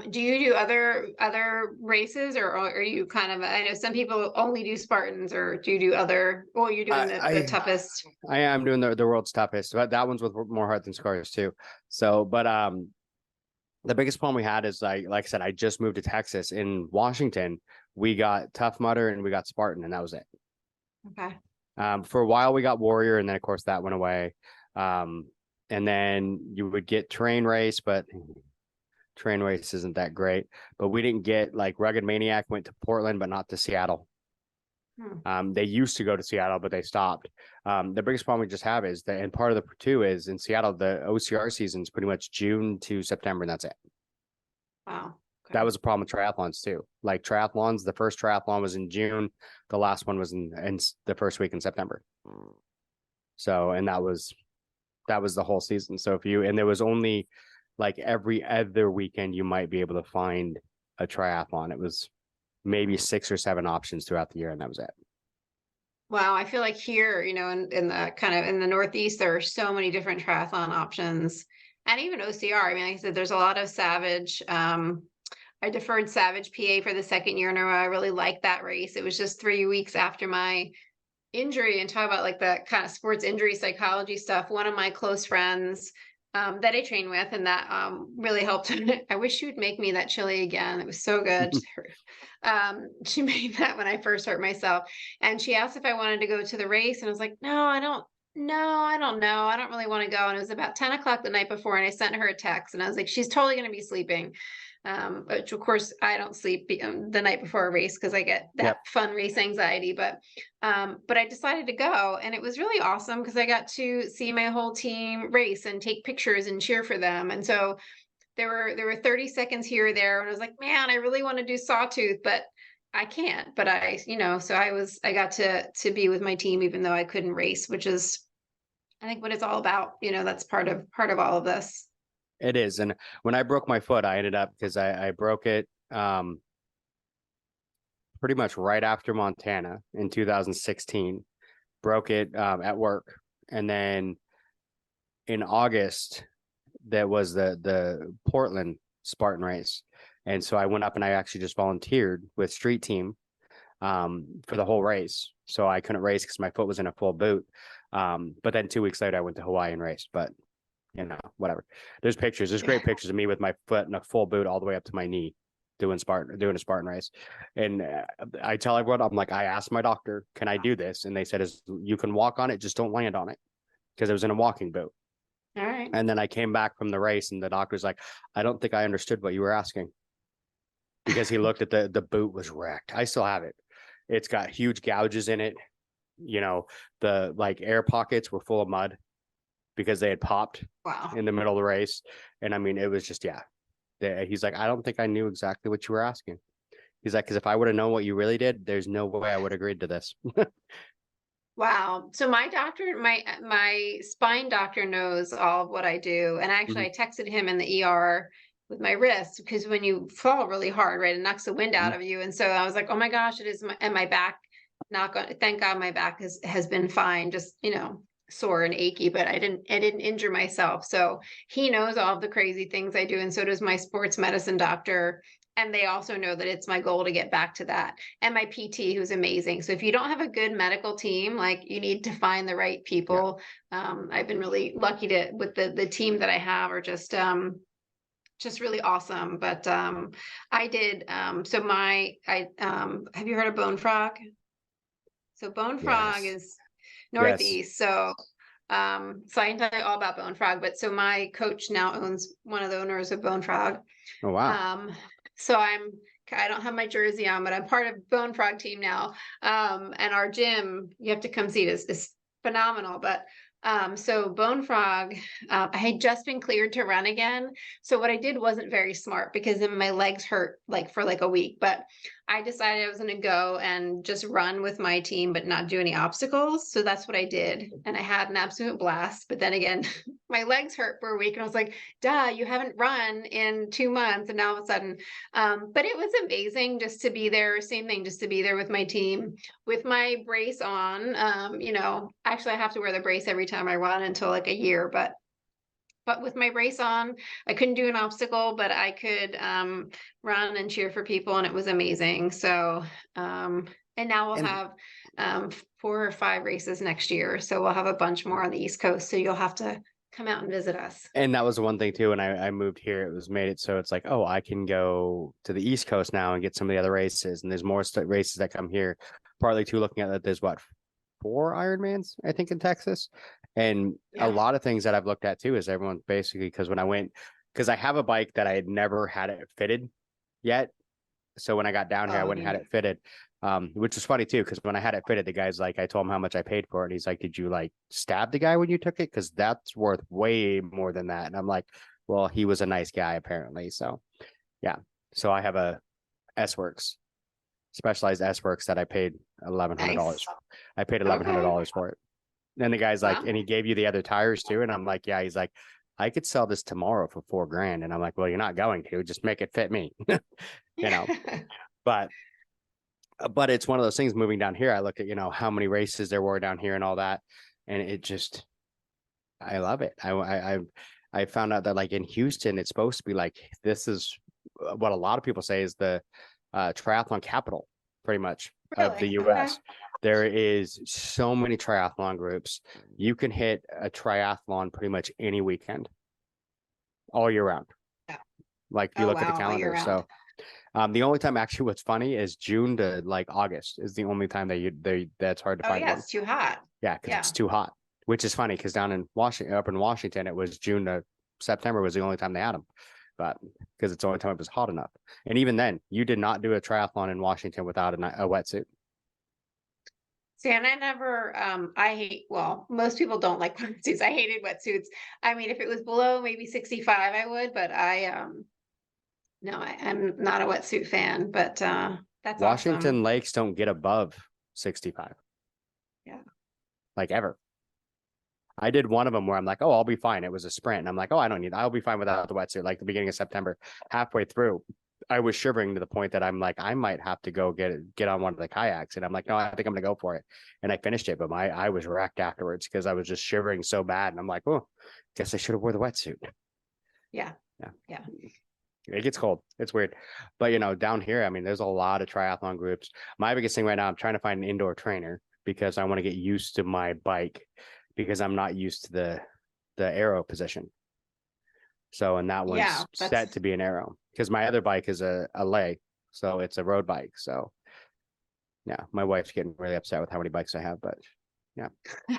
do you do other races or are you kind of, I know some people only do Spartans, or do you do other, well, you're doing the toughest? I am doing the world's toughest, but that one's with more heart than scars too. So, but the biggest problem we had is like I said, I just moved to Texas. In Washington, we got Tough Mudder and we got Spartan, and that was it. Okay. For a while we got Warrior, and then of course that went away. And then you would get Terrain Race, but Terrain Race isn't that great. But we didn't get Rugged Maniac went to Portland, but not to Seattle. They used to go to Seattle, but they stopped. The biggest problem we just have is that, and part of the two is in Seattle, the OCR season is pretty much June to September, and that's it. Wow. Okay. That was a problem with triathlons too. Like triathlons, the first triathlon was in June, the last one was in the first week in September. So, and that was the whole season. So and there was only like every other weekend you might be able to find a triathlon. It was maybe 6 or 7 options throughout the year, and that was it. Wow, I feel like here, in the kind of in the Northeast, there are so many different triathlon options, and even OCR. I mean, like I said, there's a lot of Savage. I deferred Savage PA for the second year in a row. I really liked that race. It was just 3 weeks after my injury, and talk about like the kind of sports injury psychology stuff. One of my close friends that I train with, and that really helped. I wish she would make me that chili again. It was so good. She made that when I first hurt myself, and she asked if I wanted to go to the race, and I was like, no, I don't. No, I don't know. I don't really want to go. And it was about 10 o'clock the night before, and I sent her a text, and I was like, she's totally going to be sleeping. Which of course I don't sleep the night before a race because I get that fun race anxiety. But I decided to go, and it was really awesome because I got to see my whole team race and take pictures and cheer for them. And so there were 30 seconds here or there, and I was like, man, I really want to do Sawtooth, but I can't. But so I got to be with my team even though I couldn't race, which is I think what it's all about. That's part of all of this. It is. And when I broke my foot, I ended up, because I broke it pretty much right after Montana in 2016, broke it at work. And then in August, that was the Portland Spartan race. And so I went up and I actually just volunteered with street team for the whole race. So I couldn't race because my foot was in a full boot. But then 2 weeks later, I went to Hawaii and raced. But whatever. There's pictures. There's great pictures of me with my foot in a full boot all the way up to my knee doing a Spartan race. And I tell everyone, I'm like, I asked my doctor, can I do this? And they said, you can walk on it, just don't land on it, because it was in a walking boot. All right. And then I came back from the race, and the doctor's like, I don't think I understood what you were asking, because he looked at the boot was wrecked. I still have it. It's got huge gouges in it. The like air pockets were full of mud because they had popped in the middle of the race. And I mean, it was just, he's like, I don't think I knew exactly what you were asking. He's like, because if I would have known what you really did, there's no way I would have agreed to this. Wow. So my doctor, my spine doctor knows all of what I do. And actually I texted him in the ER with my wrist, because when you fall really hard, right, it knocks the wind out of you. And so I was like, oh my gosh, it is my back. Thank God my back has been fine. Just, sore and achy, but I didn't injure myself. So he knows all of the crazy things I do, and so does my sports medicine doctor. And they also know that it's my goal to get back to that. And my PT, who's amazing. So if you don't have a good medical team, like, you need to find the right people. I've been really lucky with the team that I have are just really awesome. But I did have you heard of Bonefrog? So Bonefrog is Northeast. So I can tell you all about Bonefrog, but so my coach now owns one of the owners of Bonefrog. Oh, wow. So I don't have my jersey on, but I'm part of Bonefrog team now. And our gym, you have to come see it, is phenomenal. But so Bonefrog, I had just been cleared to run again. So what I did wasn't very smart, because then my legs hurt for a week, but I decided I was going to go and just run with my team, but not do any obstacles. So that's what I did. And I had an absolute blast. But then again, my legs hurt for a week, and I was like, duh, you haven't run in 2 months. And now all of a sudden, but it was amazing just to be there. Same thing, just to be there with my team with my brace on. Actually I have to wear the brace every time I run until a year, but with my brace on, I couldn't do an obstacle, but I could run and cheer for people, and it was amazing. So, and now we'll have 4 or 5 races next year. So we'll have a bunch more on the East Coast. So you'll have to come out and visit us. And that was the one thing too. When I moved here, it was made it so it's like, oh, I can go to the East Coast now and get some of the other races. And there's more races that come here. Partly too, looking at that, there's 4 Ironmans, I think, in Texas. And a lot of things that I've looked at too is everyone basically, because I have a bike that I had never had it fitted yet. So when I got down here, I went and had it fitted, which is funny too, because when I had it fitted, the guy's like, I told him how much I paid for it. And he's like, did you stab the guy when you took it? Because that's worth way more than that. And I'm like, well, he was a nice guy apparently. So yeah. So I have a S-Works, specialized S-Works that I paid $1,100. Nice. I paid $1,100 for it. And the guy's like, and he gave you the other tires too. And I'm like, yeah. He's like, I could sell this tomorrow for $4,000. And I'm like, well, you're not going to, just make it fit me, you know, but it's one of those things. Moving down here, I look at, how many races there were down here and all that. And it just, I love it. I found out that like in Houston, it's supposed to be like, this is what a lot of people say is the triathlon capital, pretty much, of the US. Okay. There is so many triathlon groups. You can hit a triathlon pretty much any weekend, all year round. Yeah. Like if you look at the Wow, all year calendar. round. So the only time actually what's funny is June to like August is the only time that that's hard to Oh find yeah, one. it's too hot. Yeah, because Yeah. it's too hot, which is funny because down in Washington, it was June to September was the only time they had them, but because it's the only time it was hot enough. And even then, you did not do a triathlon in Washington without a wetsuit. See, and I never, most people don't like wetsuits. I hated wetsuits. I mean, if it was below maybe 65, I would, but no, I'm not a wetsuit fan, but that's Washington awesome. lakes don't get above 65. Yeah. Like ever. I did one of them where I'm like, oh, I'll be fine. It was a sprint. And I'm like, oh, I'll be fine without the wetsuit. Like the beginning of September, halfway through, I was shivering to the point that I'm like, I might have to go get on one of the kayaks. And I'm like, no, I think I'm going to go for it. And I finished it, but I was wrecked afterwards because I was just shivering so bad. And I'm like, oh, guess I should have wore the wetsuit. Yeah. Yeah. Yeah. It gets cold. It's weird. But, down here, I mean, there's a lot of triathlon groups. My biggest thing right now, I'm trying to find an indoor trainer because I want to get used to my bike because I'm not used to the arrow position. So, and that one's set to be an arrow because my other bike is a lay. So it's a road bike. So yeah, my wife's getting really upset with how many bikes I have, but yeah,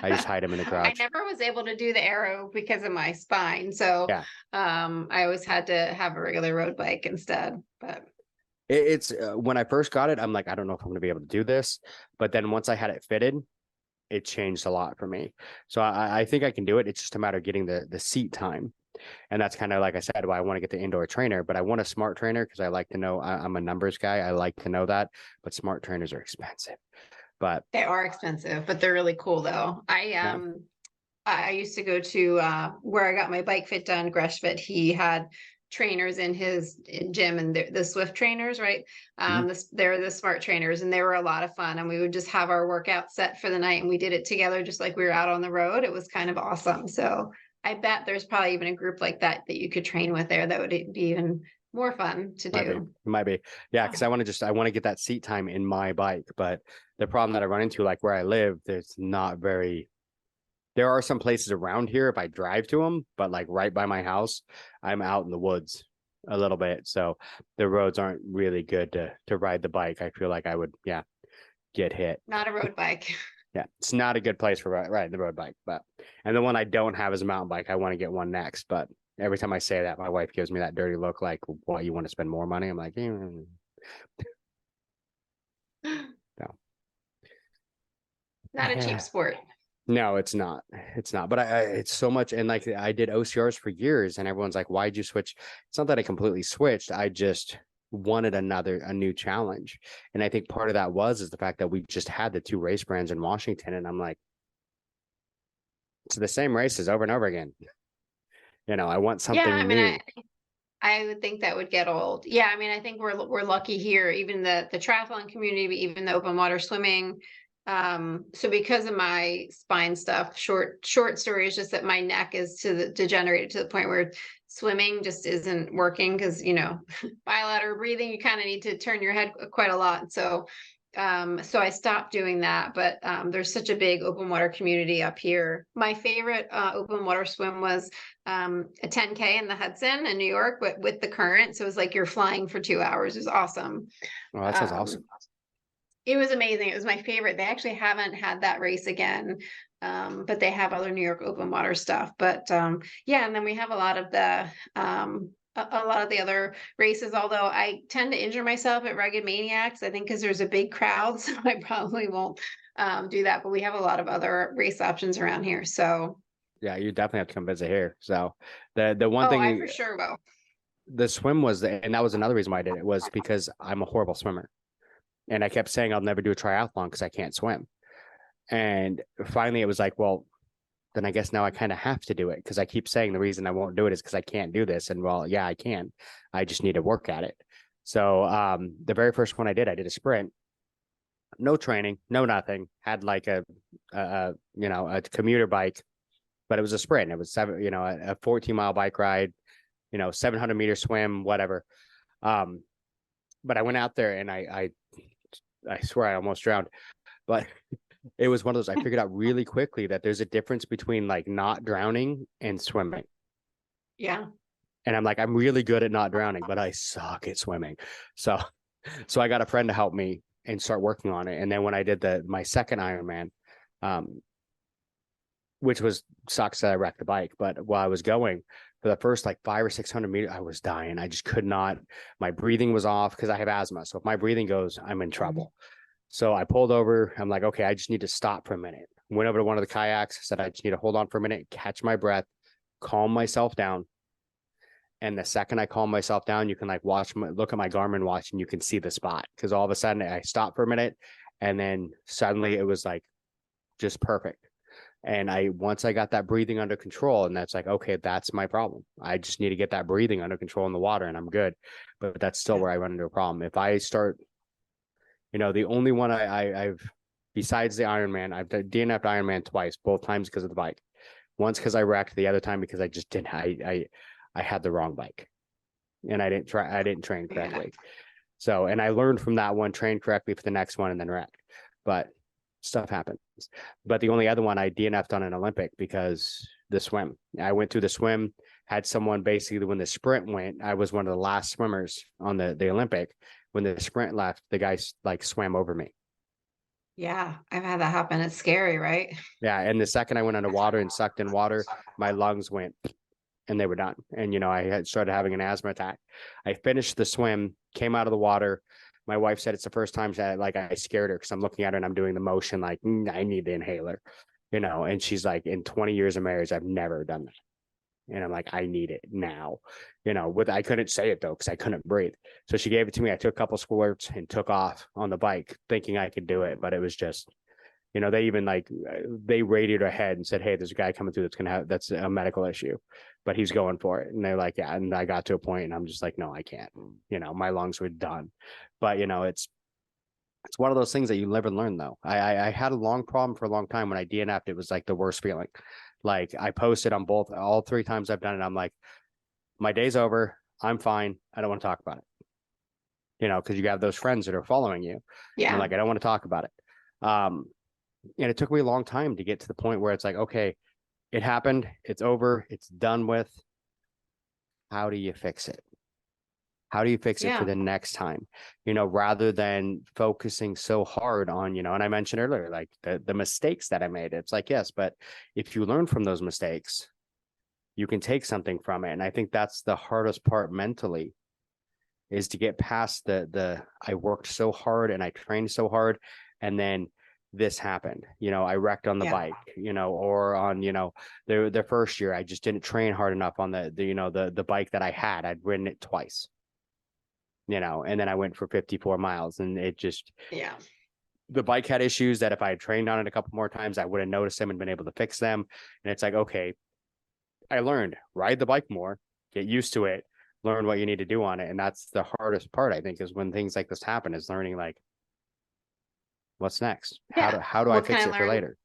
I just hide them in the garage. I never was able to do the arrow because of my spine. So yeah, I always had to have a regular road bike instead, but it's when I first got it, I'm like, I don't know if I'm going to be able to do this. But then once I had it fitted, it changed a lot for me. So I think I can do it. It's just a matter of getting the seat time. And that's kind of like I said, why I want to get the indoor trainer, but I want a smart trainer because I like to know I'm a numbers guy. I like to know that, but smart trainers are expensive. But they are expensive, but they're really cool though. I used to go to where I got my bike fit done, Greshfit. He had trainers in his gym, and the Swift trainers, right? They're the smart trainers, and they were a lot of fun. And we would just have our workout set for the night, and we did it together, just like we were out on the road. It was kind of awesome. So I bet there's probably even a group like that you could train with there. That would be even more fun to do. Might be. Yeah. Cause I want to get that seat time in my bike, but the problem that I run into, like where I live, there are some places around here if I drive to them, but like right by my house, I'm out in the woods a little bit. So the roads aren't really good to ride the bike. I feel like I would, get hit. Not a road bike. Yeah, it's not a good place for riding the road bike. And the one I don't have is a mountain bike. I want to get one next. But every time I say that, my wife gives me that dirty look like, "Why you want to spend more money?" I'm like, no. Not a cheap sport. No, it's not. It's not. But it's so much. And like I did OCRs for years, and everyone's like, "Why'd you switch?" It's not that I completely switched. I just wanted a new challenge. And I think part of that is the fact that we just had the two race brands in Washington, and I'm like, it's the same races over and over again. I want something new. I would think that would get old. Yeah, I mean, I think we're lucky here, even the triathlon community, but even the open water swimming. So because of my spine stuff, short story is just that my neck is degenerated to the point where swimming just isn't working because bilateral breathing, you kind of need to turn your head quite a lot. So I stopped doing that, but there's such a big open water community up here. My favorite open water swim was a 10K in the Hudson in New York, but with the current. So it was like you're flying for 2 hours. It was awesome. Oh, that sounds awesome. It was amazing. It was my favorite. They actually haven't had that race again, but they have other New York open water stuff. But yeah, and then we have a lot of the other races. Although I tend to injure myself at Rugged Maniacs, I think because there's a big crowd, so I probably won't do that. But we have a lot of other race options around here. So yeah, you definitely have to come visit here. So the one thing I for sure will. The swim and that was another reason why I did it, was because I'm a horrible swimmer. And I kept saying I'll never do a triathlon because I can't swim. And finally it was like, well, then I guess now I kind of have to do it, because I keep saying the reason I won't do it is because I can't do this. And well, yeah, I can. I just need to work at it. So the very first one I did a sprint, no training, no nothing. Had like a commuter bike, but it was a sprint. It was a 14-mile bike ride, 700-meter swim, whatever. But I went out there and I swear I almost drowned, but it was one of those, I figured out really quickly that there's a difference between like not drowning and swimming. Yeah. And I'm like, I'm really good at not drowning, but I suck at swimming. So I got a friend to help me and start working on it. And then when I did my second Ironman, which sucks that I wrecked the bike, but while I was going for the first like 500 or 600 meters, I was dying. I just could not, my breathing was off because I have asthma. So if my breathing goes, I'm in trouble. So I pulled over. I'm like, okay, I just need to stop for a minute. Went over to one of the kayaks, said, I just need to hold on for a minute, catch my breath, calm myself down. And the second I calm myself down, you can like look at my Garmin watch and you can see the spot. Because all of a sudden I stopped for a minute and then suddenly it was like just perfect. And once I got that breathing under control, and that's like, okay, that's my problem. I just need to get that breathing under control in the water and I'm good. But that's still where I run into a problem. If I start, the only one I've, besides the Ironman, I've DNF'd Ironman twice, both times because of the bike. Once because I wrecked, the other time because I just didn't, I had the wrong bike and I didn't train correctly. Yeah. So, and I learned from that one, trained correctly for the next one and then wrecked, but stuff happens. But the only other one I DNF'd on an Olympic because the swim, I went through the swim, had someone basically, when the sprint went, I was one of the last swimmers on the Olympic. When the sprint left, the guy like swam over me. Yeah, I've had that happen. It's scary, right? Yeah. And the second I went under water and sucked in water, my lungs went and they were done. And, I had started having an asthma attack. I finished the swim, came out of the water. My wife said it's the first time that I scared her because I'm looking at her and I'm doing the motion like, I need the inhaler, and she's like, in 20 years of marriage, I've never done that. And I'm like, I need it now, I couldn't say it though, because I couldn't breathe. So she gave it to me. I took a couple squirts and took off on the bike thinking I could do it. But it was just, they even they radioed ahead and said, hey, there's a guy coming through that's a medical issue, but he's going for it. And they're like, yeah. And I got to a point and I'm just like, no, I can't, my lungs were done. But, it's one of those things that you live and learn though. I had a long problem for a long time. When I DNF'd, it was like the worst feeling. Like I posted on all 3 times I've done it. I'm like, my day's over. I'm fine. I don't want to talk about it. Because you have those friends that are following you. Yeah. I'm like, I don't want to talk about it. And it took me a long time to get to the point where it's like, okay, it happened. It's over. It's done with. How do you fix it? How do you fix it for the next time? Rather than focusing so hard on, and I mentioned earlier, like the mistakes that I made. It's like, yes, but if you learn from those mistakes, you can take something from it. And I think that's the hardest part mentally, is to get past the I worked so hard and I trained so hard, and then this happened. I wrecked on the bike, or on, the first year I just didn't train hard enough on the bike that I had. I'd ridden it twice. And then I went for 54 miles and it just, the bike had issues that if I had trained on it a couple more times, I would have noticed them and been able to fix them. And it's like, okay, I learned, ride the bike more, get used to it, learn what you need to do on it. And that's the hardest part, I think, is when things like this happen, is learning like, what's next? How do I fix it for later?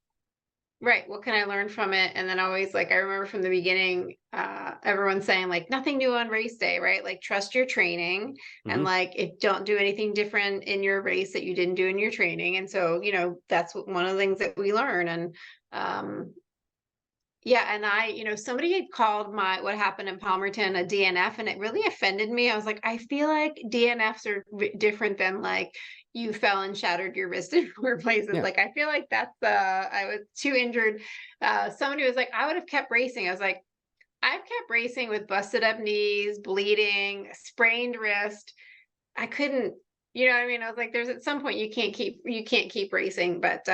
Right. What can I learn from it? And then always, I remember from the beginning, everyone saying nothing new on race day, right? Trust your training and don't do anything different in your race that you didn't do in your training. And so, that's one of the things that we learn. And, and somebody had called what happened in Palmerton a DNF, and it really offended me. I was like, I feel like DNFs are different than you fell and shattered your wrist in 4 places. Yeah. I feel like that's I was too injured. Somebody was like, I would have kept racing. I was like, I've kept racing with busted up knees, bleeding, sprained wrist. I couldn't, I was like, there's at some point you can't keep racing, but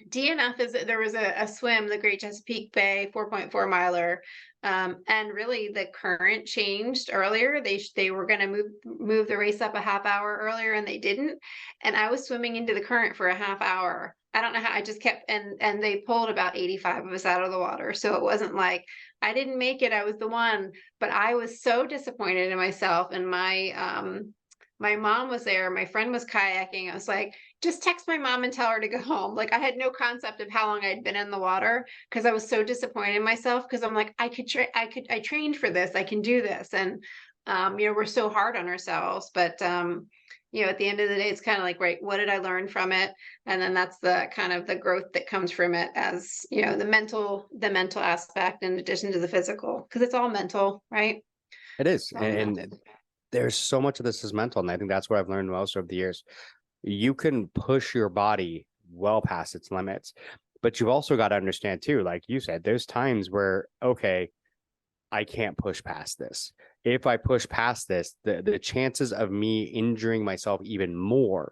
DNF is there was a swim, the Great Chesapeake Bay 4.4 miler, and really the current changed earlier. They were going to move the race up a half hour earlier, and they didn't. And I was swimming into the current for a half hour. I don't know how I just kept and they pulled about 85 of us out of the water. So it wasn't like I didn't make it. I was the one, but I was so disappointed in myself. And my mom was there. My friend was kayaking. I was like, just text my mom and tell her to go home. Like I had no concept of how long I'd been in the water because I was so disappointed in myself because I'm like, I trained for this. I can do this. And, we're so hard on ourselves, but, at the end of the day, it's kind of like, right, what did I learn from it? And then that's the kind of the growth that comes from it as, the mental aspect in addition to the physical, because it's all mental, right? It is. It's all And mental. there's so much of this is mental. And I think that's what I've learned most over the years. You can push your body well past its limits, but you've also got to understand too, like you said, there's times where, okay, I can't push past this. If I push past this, the chances of me injuring myself even more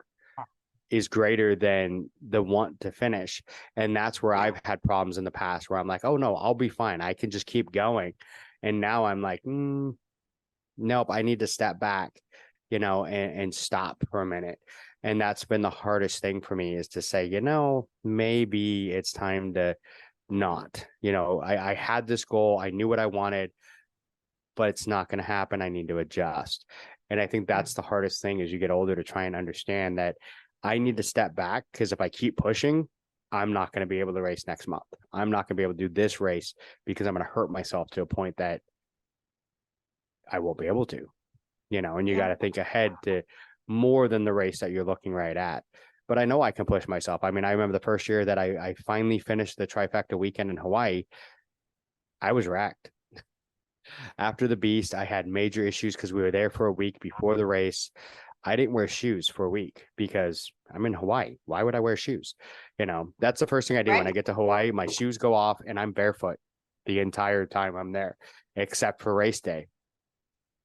is greater than the want to finish. And that's where I've had problems in the past where I'm like, oh no, I'll be fine. I can just keep going. And now I'm like, nope, I need to step back, and stop for a minute. And that's been the hardest thing for me is to say, maybe it's time to not, I had this goal. I knew what I wanted, but it's not going to happen. I need to adjust. And I think that's the hardest thing as you get older to try and understand that I need to step back because if I keep pushing, I'm not going to be able to race next month. I'm not going to be able to do this race because I'm going to hurt myself to a point that I won't be able to, and you got to think ahead to more than the race that you're looking right at. But I know I can push myself. I mean, I remember the first year that I finally finished the trifecta weekend in Hawaii, I was wrecked. After the beast, I had major issues because we were there for a week before the race. I didn't wear shoes for a week because I'm in Hawaii. Why would I wear shoes? That's the first thing I do when I get to Hawaii. My shoes go off and I'm barefoot the entire time I'm there, except for race day.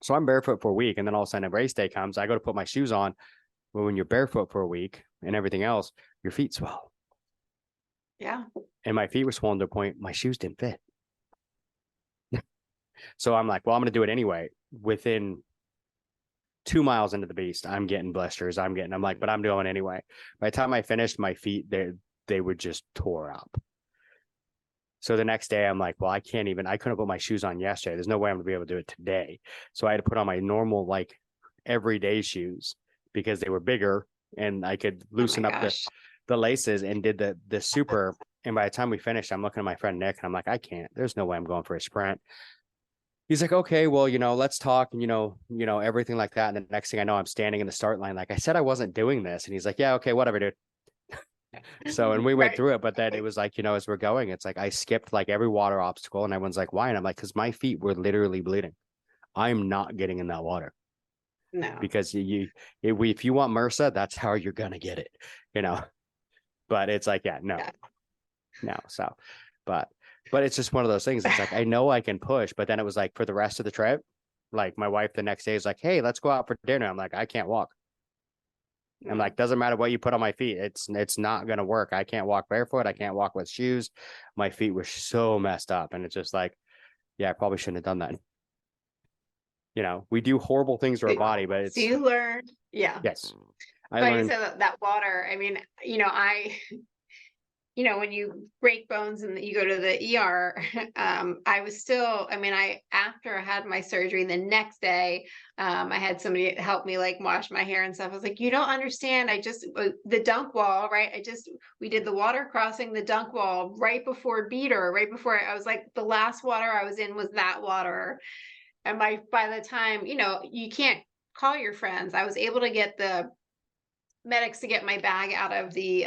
So I'm barefoot for a week. And then all of a sudden, race day comes. I go to put my shoes on. Well, when you're barefoot for a week and everything else, your feet swell. Yeah. And my feet were swollen to a point my shoes didn't fit. So I'm like, well, I'm going to do it anyway. Within 2 miles into the beast, I'm getting blisters. I'm like, but I'm doing it anyway. By the time I finished, my feet, they were just tore up. So the next day I'm like, well, I couldn't put my shoes on yesterday. There's no way I'm gonna be able to do it today. So I had to put on my normal, like everyday shoes because they were bigger and I could loosen up the laces and did the super. And by the time we finished, I'm looking at my friend Nick and I'm like, I can't, there's no way I'm going for a sprint. He's like, okay, well, let's talk and, everything like that. And the next thing I know, I'm standing in the start line. Like I said, I wasn't doing this. And he's like, yeah, okay, whatever, dude. So, and we went through it, but then it was like, as we're going, it's like, I skipped like every water obstacle and everyone's like, why? And I'm like, cause my feet were literally bleeding. I'm not getting in that water. No, because if you want MRSA, that's how you're going to get it, but it's like, no. So, but it's just one of those things. It's like, I know I can push, but then it was like for the rest of the trip, like my wife the next day is like, hey, let's go out for dinner. I'm like, I can't walk. I'm like, doesn't matter what you put on my feet. It's not going to work. I can't walk barefoot. I can't walk with shoes. My feet were so messed up. And it's just like, yeah, I probably shouldn't have done that. We do horrible things to our body, but it's. So you learned. Yeah. Yes. I learned. You said that water, I mean, when you break bones and you go to the ER, I was still, after I had my surgery the next day, I had somebody help me like wash my hair and stuff. I was like, you don't understand. The dunk wall, right? We did the water crossing the dunk wall right before I was like, the last water I was in was that water. And by the time, you can't call your friends. I was able to get the medics to get my bag out of the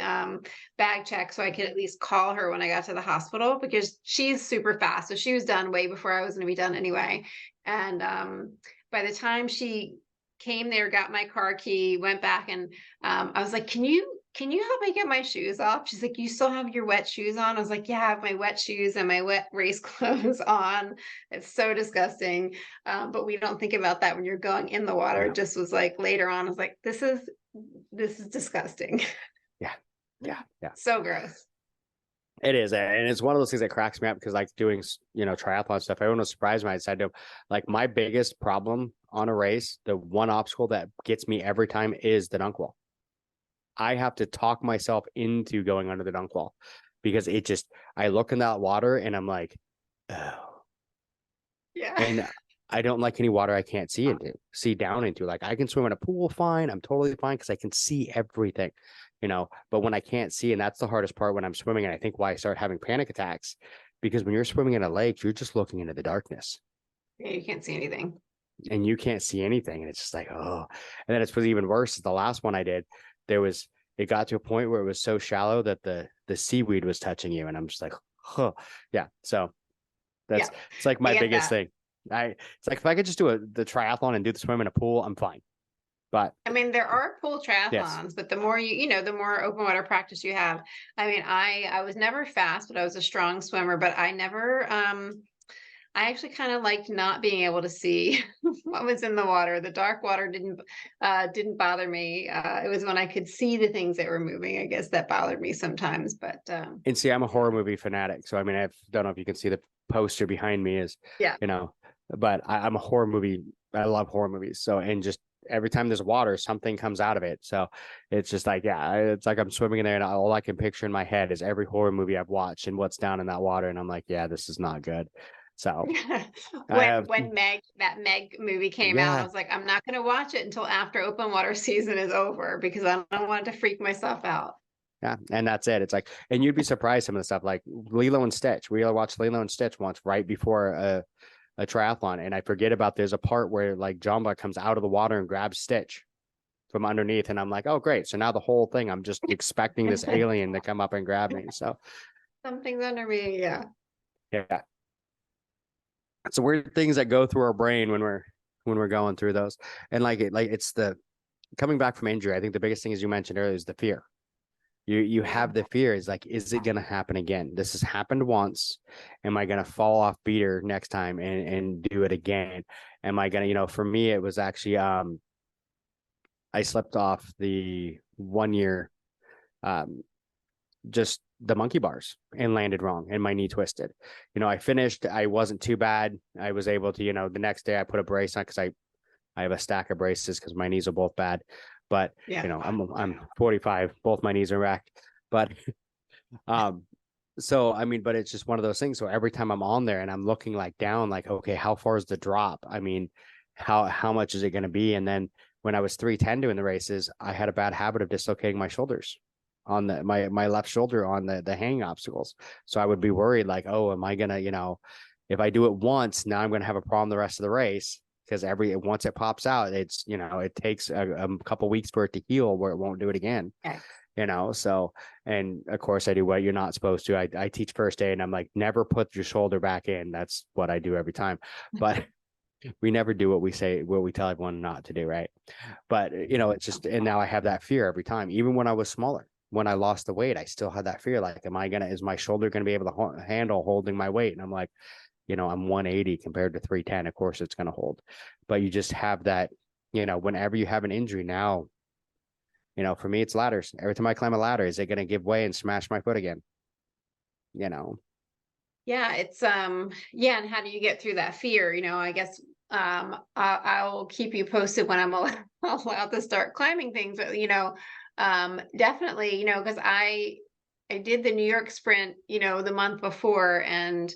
bag check so I could at least call her when I got to the hospital because she's super fast. So she was done way before I was going to be done anyway. And by the time she came there, got my car key, went back, and I was like, can you help me get my shoes off? She's like, you still have your wet shoes on? I was like, yeah, I have my wet shoes and my wet race clothes on. It's so disgusting. But we don't think about that when you're going in the water. It just was like later on, I was like, this is disgusting. Yeah. So gross. It is, and it's one of those things that cracks me up because, like, doing, triathlon stuff, everyone was surprised when I decided to, like, my biggest problem on a race, the one obstacle that gets me every time is the dunk wall. I have to talk myself into going under the dunk wall because I look in that water and I'm like, oh, Yeah. and I don't like any water I can't see down into. Like, I can swim in a pool fine. I'm totally fine because I can see everything, but when I can't see, and that's the hardest part when I'm swimming, and I think why I start having panic attacks, because when you're swimming in a lake, you're just looking into the darkness. Yeah, you can't see anything. And you can't see anything. And it's just like, oh, and then it's even worse. The last one I did, it got to a point where it was so shallow that the seaweed was touching you. And I'm just like, huh. Yeah. So it's like my biggest thing. It's like, if I could just do the triathlon and do the swim in a pool, I'm fine. But I mean, there are pool triathlons, yes. but the more the more open water practice you have. I mean, I was never fast, but I was a strong swimmer, but I never, I actually kind of liked not being able to see what was in the water. The dark water didn't bother me. It was when I could see the things that were moving, I guess, that bothered me sometimes. But and see, I'm a horror movie fanatic, so I mean, I don't know if you can see the poster behind me is, but I'm a horror movie. I love horror movies. So, and just every time there's water, something comes out of it. So it's just like, it's like I'm swimming in there and all I can picture in my head is every horror movie I've watched and what's down in that water. And I'm like, yeah, this is not good. So when that Meg movie came out, I was like, I'm not going to watch it until after open water season is over because I don't want to freak myself out. Yeah, and that's it. It's like, and you'd be surprised some of the stuff like Lilo and Stitch. We watched Lilo and Stitch once right before a triathlon, and I forget about there's a part where like Jumba comes out of the water and grabs Stitch from underneath, and I'm like, oh great, so now the whole thing I'm just expecting this alien to come up and grab me. So something's under me. Yeah it's the weird things that go through our brain when we're going through those. And it's the coming back from injury. I think the biggest thing, as you mentioned earlier, is the fear. You have the fear. Is like, is it going to happen again? This has happened once. Am I going to fall off beater next time and do it again? Am I going to, for me, it was actually, I slipped off the 1 year, just the monkey bars and landed wrong and my knee twisted. I finished, I wasn't too bad. I was able to, the next day I put a brace on because I have a stack of braces because my knees are both bad. But I'm 45, both my knees are wrecked. But so I mean, but it's just one of those things. So every time I'm on there and I'm looking like down, like, okay, how far is the drop? I mean, how much is it going to be? And then when I was 310 doing the races, I had a bad habit of dislocating my shoulders on my left shoulder on the hanging obstacles. So I would be worried like, oh, am I gonna, if I do it once, now I'm gonna have a problem the rest of the race. Because once it pops out, it's, it takes a couple weeks for it to heal where it won't do it again. Okay. So, and of course I do what you're not supposed to. I teach first aid and I'm like, never put your shoulder back in. That's what I do every time. But we never do what we tell everyone not to do. Right. But, it's just, and now I have that fear every time, even when I was smaller. When I lost the weight, I still had that fear. Like, is my shoulder going to be able to handle holding my weight? And I'm like, I'm 180 compared to 310. Of course it's going to hold, but you just have that, whenever you have an injury now, for me, it's ladders. Every time I climb a ladder, is it going to give way and smash my foot again? Yeah, it's, and how do you get through that fear? I guess, I'll keep you posted when I'm allowed to start climbing things, but, definitely, because I did the New York sprint, the month before, and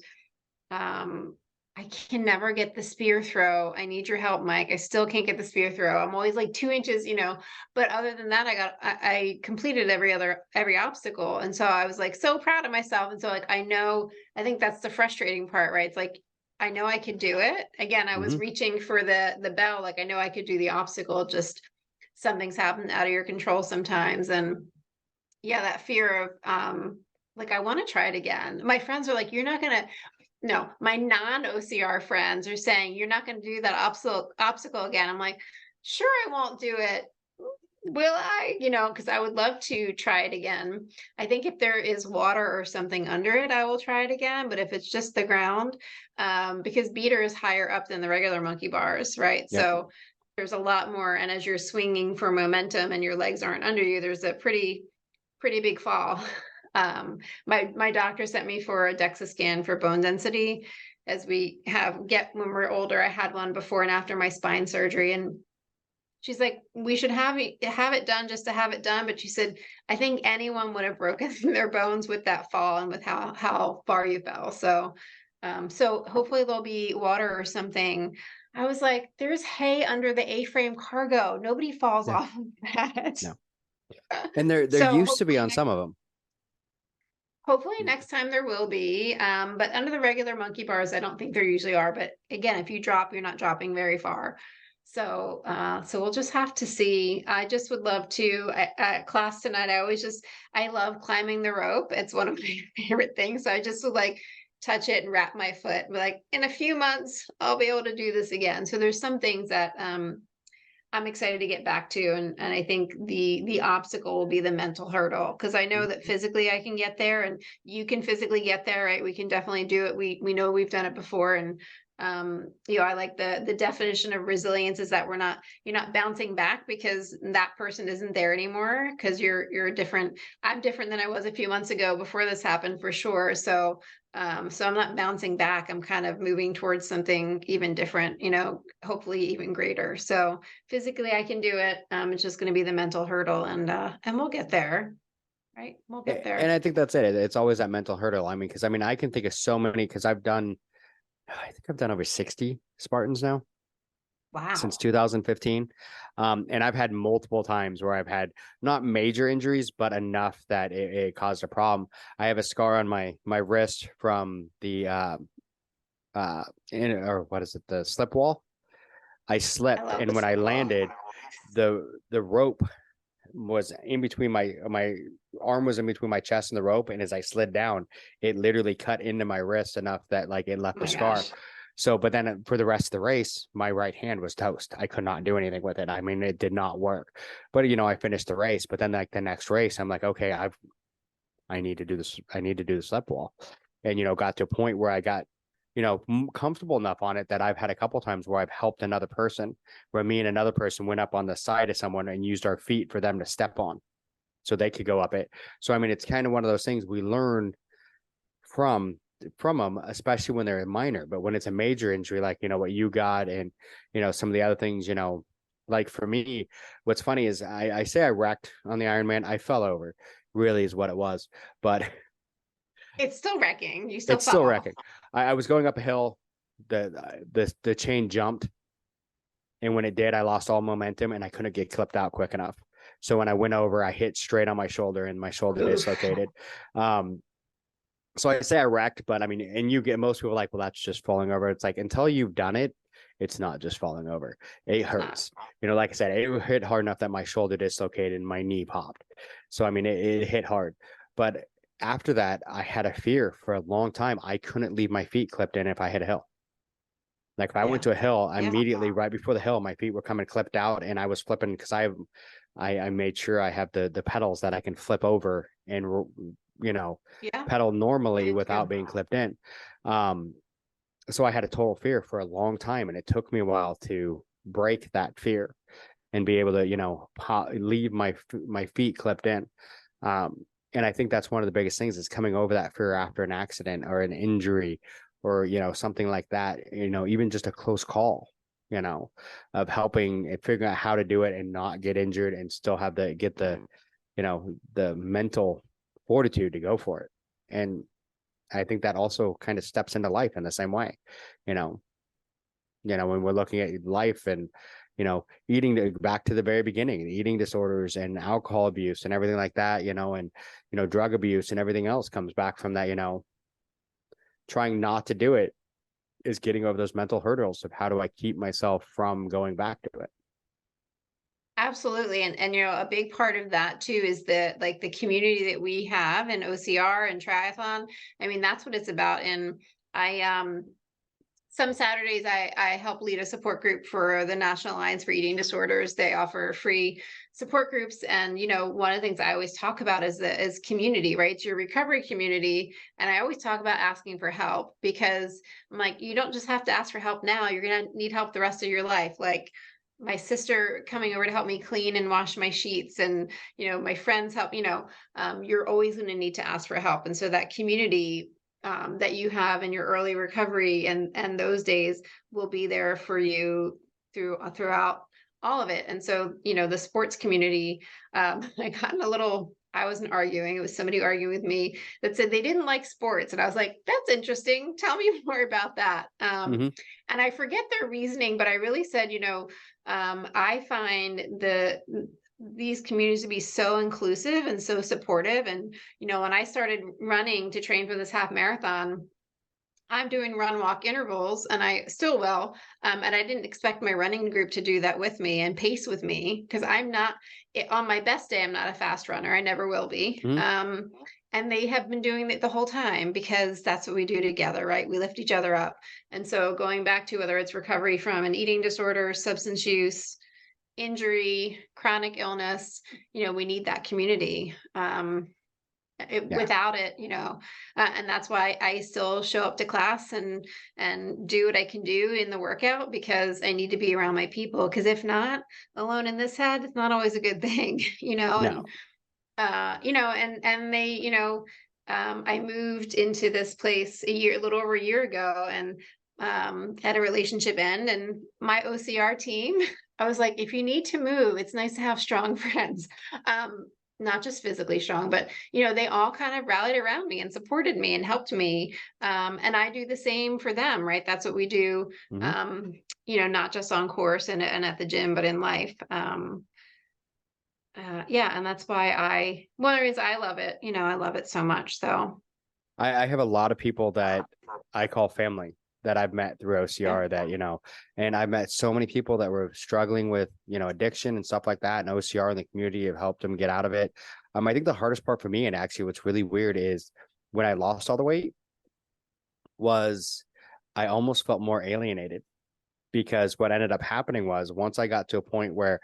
I can never get the spear throw. I need your help, Mike. I still can't get the spear throw. I'm always like 2 inches, but other than that, I completed every obstacle. And so I was like, so proud of myself. And so like, I think that's the frustrating part, right? It's like, I know I could do it. Again, I was reaching for the bell. Like, I know I could do the obstacle, just something's happened out of your control sometimes. And yeah, that fear of, like, I want to try it again. My friends are like, you're not going to, no, my non-OCR friends are saying, you're not going to do that obstacle again. I'm like, sure, I won't do it. Will I? Because I would love to try it again. I think if there is water or something under it, I will try it again. But if it's just the ground, because beater is higher up than the regular monkey bars, right? Yep. So there's a lot more. And as you're swinging for momentum and your legs aren't under you, there's a pretty big fall. My doctor sent me for a DEXA scan for bone density, as we get when we're older. I had one before and after my spine surgery, and she's like, we should have it done just to have it done. But she said, I think anyone would have broken their bones with that fall and with how far you fell. So, so hopefully there'll be water or something. I was like, there's hay under the A-frame cargo. Nobody falls Yeah. off of that. No. And there So used to be on some of them. hopefully next time there will be. But under the regular monkey bars, I don't think there usually are. But again, if you drop, you're not dropping very far. So, so we'll just have to see. I just would love to at class tonight. I love climbing the rope. It's one of my favorite things. So I just would like touch it and wrap my foot. But like in a few months, I'll be able to do this again. So there's some things that, I'm excited to get back to. And I think the obstacle will be the mental hurdle, because I know that physically I can get there and you can physically get there, right? We can definitely do it. We know we've done it before. And I like the definition of resilience is that you're not bouncing back because that person isn't there anymore, because you're different. I'm different than I was a few months ago before this happened, for sure. So so I'm not bouncing back. I'm kind of moving towards something even different, hopefully even greater. So physically I can do it. It's just going to be the mental hurdle, and we'll get there. Right. We'll get there. And I think that's it. It's always that mental hurdle. I mean, because I can think of so many, because I think I've done over 60 Spartans now. Wow. Since 2015. And I've had multiple times where I've had not major injuries, but enough that it caused a problem. I have a scar on my wrist from the the slip wall. I slipped, and when I landed, the rope was in between my arm was in between my chest and the rope, and as I slid down, it literally cut into my wrist enough that like it left a scar. Gosh. So, but then for the rest of the race, my right hand was toast. I could not do anything with it. I mean, it did not work. But I finished the race. But then like the next race, I'm like, okay, I need to do this. I need to do the slip wall, and got to a point where I got comfortable enough on it that I've had a couple times where I've helped another person, where me and another person went up on the side of someone and used our feet for them to step on, so they could go up it. So I mean, it's kind of one of those things we learn from them, especially when they're minor. But when it's a major injury, like what you got, and some of the other things, like for me, what's funny is I say I wrecked on the Ironman. I fell over, really is what it was. But it's still wrecking. It's still wrecking. I was going up a hill, the chain jumped, and when it did, I lost all momentum and I couldn't get clipped out quick enough. So when I went over, I hit straight on my shoulder and my shoulder dislocated. So I say I wrecked, but I mean, and you get most people like, well, that's just falling over. It's like, until you've done it, it's not just falling over. It hurts. Like I said, it hit hard enough that my shoulder dislocated and my knee popped. So, I mean, it hit hard. But after that, I had a fear for a long time. I couldn't leave my feet clipped in if I hit a hill. Like if I went to a hill, immediately right before the hill, my feet were coming clipped out, and I was flipping because I made sure I have the pedals that I can flip over and pedal normally without being clipped in. So I had a total fear for a long time, and it took me a while to break that fear and be able to leave my feet clipped in. And I think that's one of the biggest things is coming over that fear after an accident or an injury or something like that, even just a close call, of helping and figuring out how to do it and not get injured and still have the mental fortitude to go for it. And I think that also kind of steps into life in the same way, when we're looking at life and, eating back to the very beginning, eating disorders and alcohol abuse and everything like that, and, drug abuse and everything else comes back from that, trying not to do it is getting over those mental hurdles of how do I keep myself from going back to it. Absolutely. And a big part of that too is the community that we have in OCR and triathlon. I mean, that's what it's about. And some Saturdays I help lead a support group for the National Alliance for Eating Disorders. They offer free support groups. And, one of the things I always talk about is community, right? It's your recovery community. And I always talk about asking for help, because I'm like, you don't just have to ask for help now. You're going to need help the rest of your life. Like, my sister coming over to help me clean and wash my sheets, and my friends help. You're always going to need to ask for help, and so that community that you have in your early recovery and those days will be there for you throughout all of it. And so the sports community, I wasn't arguing. It was somebody arguing with me that said they didn't like sports. And I was like, that's interesting. Tell me more about that. Hmm. And I forget their reasoning, but I really said, I find these communities to be so inclusive and so supportive. And, when I started running to train for this half marathon, I'm doing run walk intervals, and I still will. And I didn't expect my running group to do that with me and pace with me, because I'm not, on my best day, I'm not a fast runner. I never will be. Hmm. And they have been doing it the whole time, because that's what we do together, right? We lift each other up. And so going back to whether it's recovery from an eating disorder, substance use, injury, chronic illness, we need that community. Without it, and that's why I still show up to class and do what I can do in the workout, because I need to be around my people. Because if not, alone in this head, it's not always a good thing, No. and they, I moved into this place a little over a year ago, and had a relationship end, and my OCR team, I was like, if you need to move, it's nice to have strong friends. Not just physically strong, but they all kind of rallied around me and supported me and helped me. And I do the same for them, right? That's what we do. Hmm. Not just on course and at the gym, but in life. Yeah, and that's why one of the reasons I love it. I love it so much. So I have a lot of people that I call family that I've met through OCR and I've met so many people that were struggling with, addiction and stuff like that. And OCR and the community have helped them get out of it. I think the hardest part for me, and actually what's really weird, is when I lost all the weight, was I almost felt more alienated, because what ended up happening was, once I got to a point where,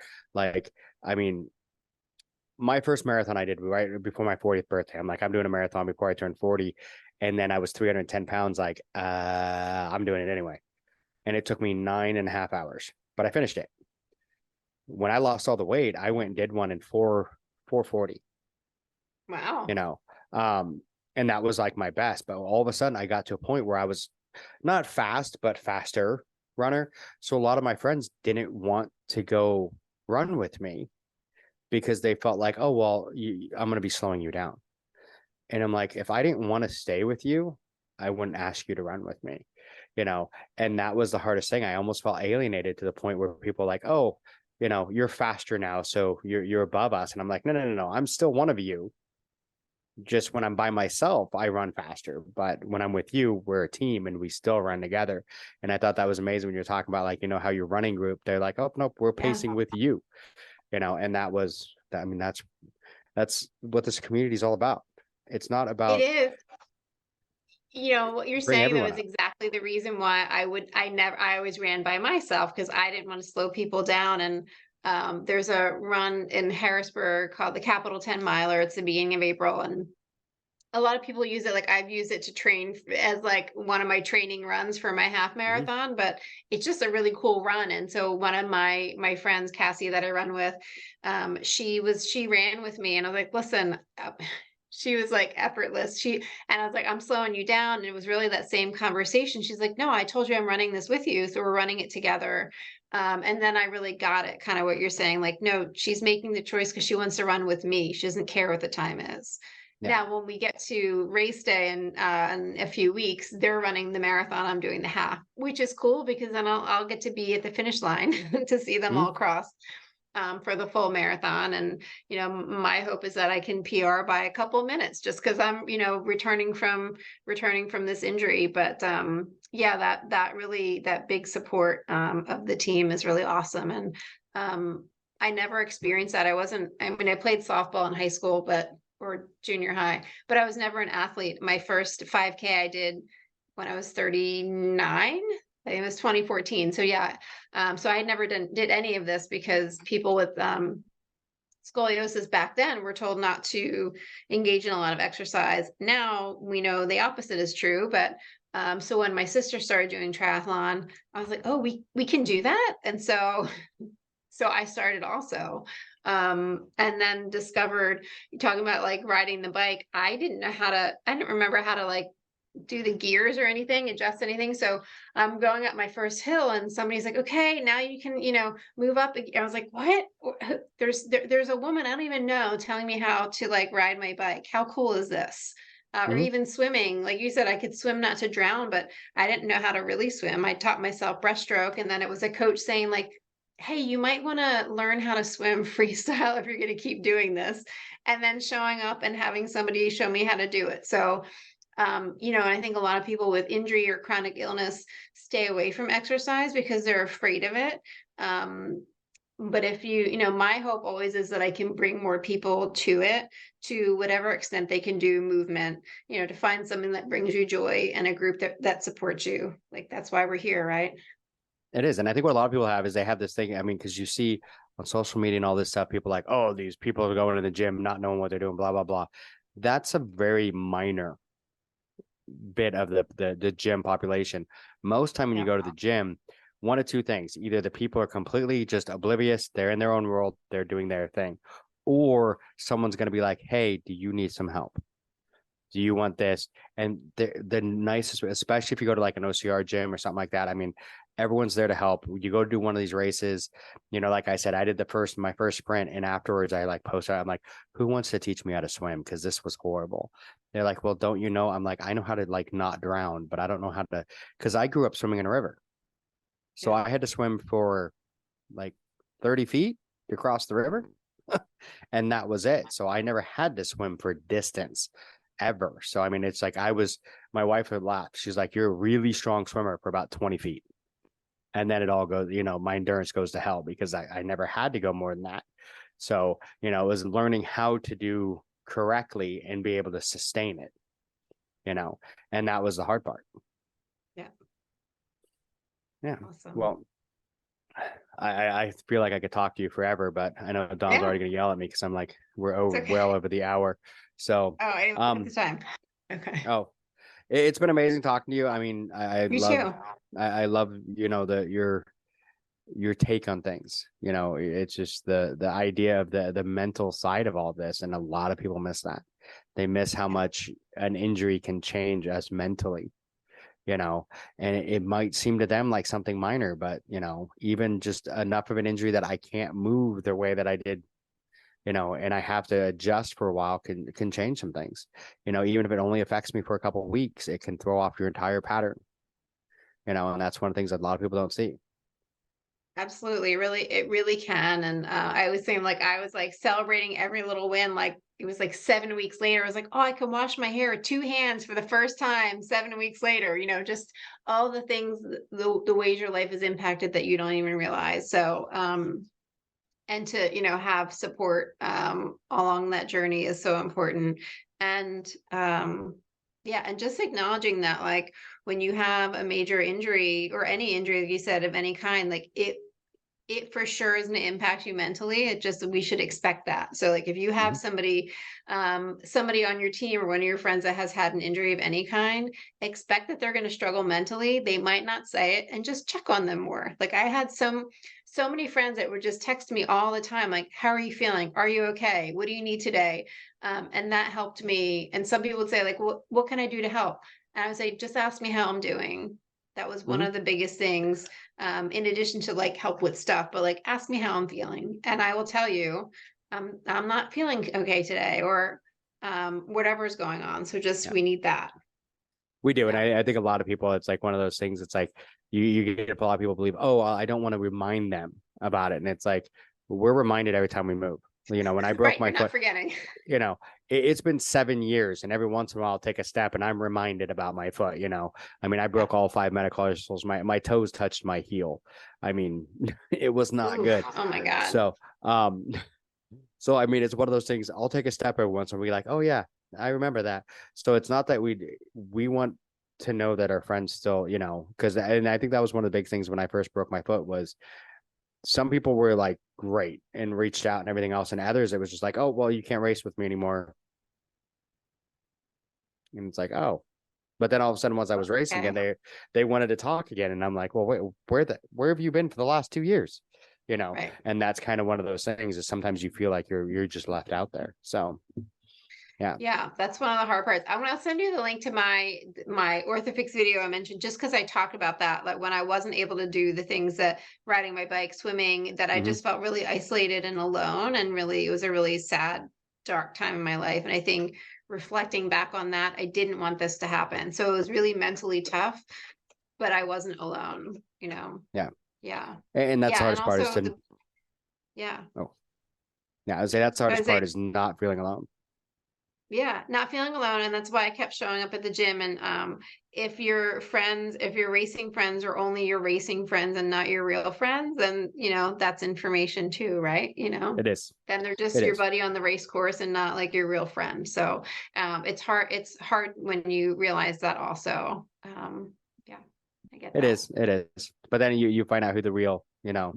my first marathon I did right before my 40th birthday. I'm like, I'm doing a marathon before I turn 40. And then I was 310 pounds. Like, I'm doing it anyway. And it took me 9.5 hours, but I finished it. When I lost all the weight, I went and did one in 440, wow. And that was like my best. But all of a sudden I got to a point where I was not fast, but faster runner. So a lot of my friends didn't want to go run with me, because they felt like, oh, well, I'm going to be slowing you down. And I'm like, if I didn't want to stay with you, I wouldn't ask you to run with me, and that was the hardest thing. I almost felt alienated, to the point where people were like, oh, you're faster now, so you're above us. And I'm like, no, I'm still one of you. Just when I'm by myself, I run faster. But when I'm with you, we're a team and we still run together. And I thought that was amazing when you're talking about, like, how your running group, they're like, oh, nope, we're pacing with you. And that's what this community is all about. It's not It about is. What you're bring saying, though, everyone is up. exactly the reason why I always ran by myself, because I didn't want to slow people down. And there's a run in Harrisburg called the Capital 10 Miler. It's the beginning of April, and a lot of people use it. Like, I've used it to train as like one of my training runs for my half Mhm. marathon, but it's just a really cool run. And so one of my friends, Cassie, that I run with, she ran with me, and I was like, listen, she was like effortless. And I was like, I'm slowing you down. And it was really that same conversation. She's like, no, I told you I'm running this with you. So we're running it together. And then I really got it, kind of what you're saying. Like, no, she's making the choice because she wants to run with me. She doesn't care what the time is. Yeah. Now, when we get to race day in a few weeks, they're running the marathon. I'm doing the half, which is cool, because then I'll get to be at the finish line to see them Mhm. all cross for the full marathon. And, my hope is that I can PR by a couple of minutes, just because I'm, returning from this injury. But yeah, that big support of the team is really awesome. And I never experienced that. I played softball in high school, or junior high, but I was never an athlete. My first 5K I did when I was 39. I think it was 2014. So yeah, so I had never did any of this, because people with scoliosis back then were told not to engage in a lot of exercise. Now we know the opposite is true, but so when my sister started doing triathlon, I was like, oh, we can do that. And so So I started also. And then discovered, you're talking about like riding the bike. I didn't remember how to like do the gears or anything, adjust anything. So I'm going up my first hill and somebody's like, okay, now you can, move up. I was like, what? There's a woman I don't even know telling me how to like ride my bike. How cool is this? Or Mhm. even swimming. Like you said, I could swim not to drown, but I didn't know how to really swim. I taught myself breaststroke. And then it was a coach saying like, hey, you might want to learn how to swim freestyle if you're going to keep doing this. And then showing up and having somebody show me how to do it. So and I think a lot of people with injury or chronic illness stay away from exercise because they're afraid of it. But if my hope always is that I can bring more people to it, to whatever extent they can do movement, to find something that brings you joy and a group that supports you. Like, that's why we're here, right? It is. And I think what a lot of people have is they have this thing. I mean, because you see on social media and all this stuff, people like, oh, these people are going to the gym, not knowing what they're doing, blah, blah, blah. That's a very minor bit of the gym population. Most time when you Yeah. go to the gym, one of two things: either the people are completely just oblivious, they're in their own world, they're doing their thing, or someone's going to be like, hey, do you need some help? Do you want this? And the nicest, especially if you go to like an OCR gym or something like that, I mean, everyone's there to help. You go do one of these races, like I said, I did my first sprint, and afterwards I like posted, I'm like, who wants to teach me how to swim? Because this was horrible. They're like, well, don't you know? I'm like, I know how to like not drown, but I don't know how to, because I grew up swimming in a river. So Yeah. I had to swim for like 30 feet to cross the river. And that was it. So I never had to swim for distance ever. So, I mean, it's like my wife would laugh. She's like, you're a really strong swimmer for about 20 feet. And then it all goes, my endurance goes to hell because I never had to go more than that. So, it was learning how to do correctly and be able to sustain it, and that was the hard part. Yeah. Yeah. Awesome. Well, I feel like I could talk to you forever, but I know Don's already going to yell at me because I'm like, we're Okay. well over the hour. So, Oh, I didn't look at the time. Okay. oh, it's been amazing talking to you. I mean, I You love, too. I love, your take on things. It's just the idea of the mental side of all this, and a lot of people miss that. They miss how much an injury can change us mentally. And it might seem to them like something minor, but even just enough of an injury that I can't move the way that I did, and I have to adjust for a while can change some things. Even if it only affects me for a couple of weeks, it can throw off your entire pattern. And that's one of the things that a lot of people don't see. Absolutely. It really can. And I was saying, like, I was like celebrating every little win. Like, it was like 7 weeks later, I was like, oh, I can wash my hair with two hands for the first time 7 weeks later, just all the things, the ways your life is impacted that you don't even realize. So, and to, have support along that journey is so important. And yeah, and just acknowledging that, like, when you have a major injury or any injury, like you said, of any kind, like it for sure is going to impact you mentally. We should expect that. So like if you have Mhm. somebody on your team or one of your friends that has had an injury of any kind, expect that they're going to struggle mentally. They might not say it, and just check on them more. Like, I had so many friends that would just text me all the time, like, how are you feeling? Are you okay? What do you need today? And that helped me. And some people would say, like, what can I do to help? And I would say, just ask me how I'm doing. That was one Mhm. of the biggest things, in addition to like help with stuff, but like, ask me how I'm feeling. And I will tell you, I'm not feeling okay today, or whatever's going on. So just, Yeah, we need that. we do. And Yeah. I think a lot of people, it's like one of those things. It's like you get a lot of people believe, oh, well, I don't want to remind them about it. And it's like, we're reminded every time we move. When I broke Right. my You're not foot, forgetting. it's been 7 years, and every once in a while I'll take a step and I'm reminded about my foot. I mean, I Yeah. broke all 5 metatarsals. My toes touched my heel. I mean, it was not Oof. good. Oh my God. So, so I mean, it's one of those things. I'll take a step every once and be like, oh yeah, I remember that. So it's not that we want to know that our friends still, because, and I think that was one of the big things when I first broke my foot was some people were like great and reached out and everything else, and others it was just like, oh well, you can't race with me anymore. And it's like, oh, but then all of a sudden once I was racing Okay. again, they wanted to talk again, and I'm like, well, wait, where have you been for the last 2 years? Right. and that's kind of one of those things is sometimes you feel like you're just left out there. So Yeah, that's one of the hard parts. I'm gonna send you the link to my Orthofix video I mentioned, just because I talked about that, like when I wasn't able to do the things that riding my bike, swimming, that I Mhm. just felt really isolated and alone, and really it was a really sad, dark time in my life. And I think reflecting back on that, I didn't want this to happen. So it was really mentally tough, but I wasn't alone, Yeah. Yeah. And that's the Yeah, and hardest part is also to yeah. yeah, I would say that's the I hardest was like, part is not feeling alone. yeah, not feeling alone, and that's why I kept showing up at the gym. And if your racing friends are only your racing friends and not your real friends, then that's information too, right? It is. Then they're just It your is. buddy on the race course and not like your real friend. So it's hard when you realize that also. Yeah, I get It that. is. It is. But then you find out who the real, Yeah,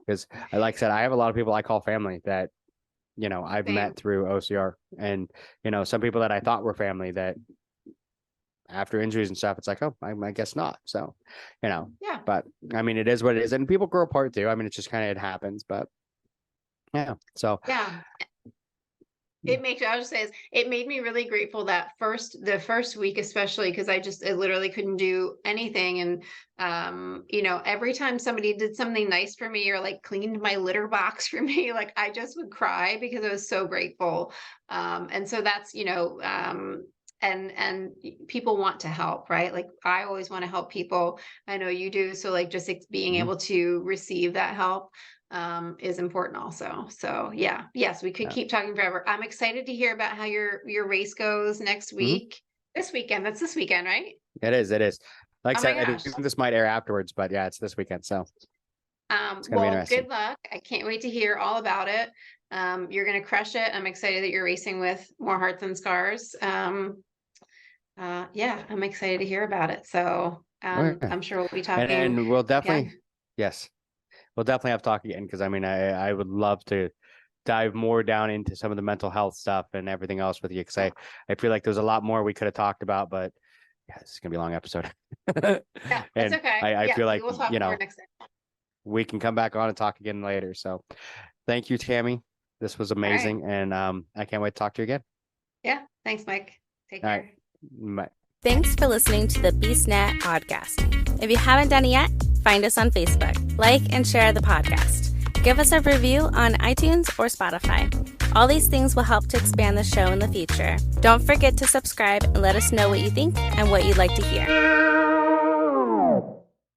because like I said, I have a lot of people I call family that I've same. met through OCR, and some people that I thought were family that after injuries and stuff, it's like, oh, I guess not. So, Yeah. but I mean, it is what it is, and people grow apart too. I mean, it's just kind of it happens, but yeah. So Yeah. I'll just say is it made me really grateful that the first week, especially because I literally couldn't do anything. And, every time somebody did something nice for me or like cleaned my litter box for me, like I just would cry because I was so grateful. And so that's, and people want to help, right? Like I always want to help people. I know you do. So like just being Mhm. able to receive that help is important also. So yes, we could Yeah. keep talking forever. I'm excited to hear about how your race goes next week. This weekend. That's this weekend, right? It is. It is. Like I Oh my said, I gosh. think this might air afterwards, but yeah, it's this weekend, so it's gonna be Well, interesting. good luck. I can't wait to hear all about it. You're gonna crush it. I'm excited that you're racing with More Hearts and Scars. Yeah, I'm excited to hear about it. So Okay. I'm sure we'll be And talking then we'll definitely, again. yes, we'll definitely have to talk again because I mean, I would love to dive more down into some of the mental health stuff and everything else with you because I feel like there's a lot more we could have talked about, but yeah, this is gonna be a long episode. Yeah, it's And okay. I Yeah, feel like we'll talk more next time. we can come back on and talk again later. So thank you, Tammy. This was All right. amazing, and I can't wait to talk to you again. Yeah. Thanks, Mike. Take All care. right. Bye. Thanks for listening to the BeastNet podcast. If you haven't done it yet, find us on Facebook, like and share the podcast. Give us a review on iTunes or Spotify. All these things will help to expand the show in the future. Don't forget to subscribe and let us know what you think and what you'd like to hear.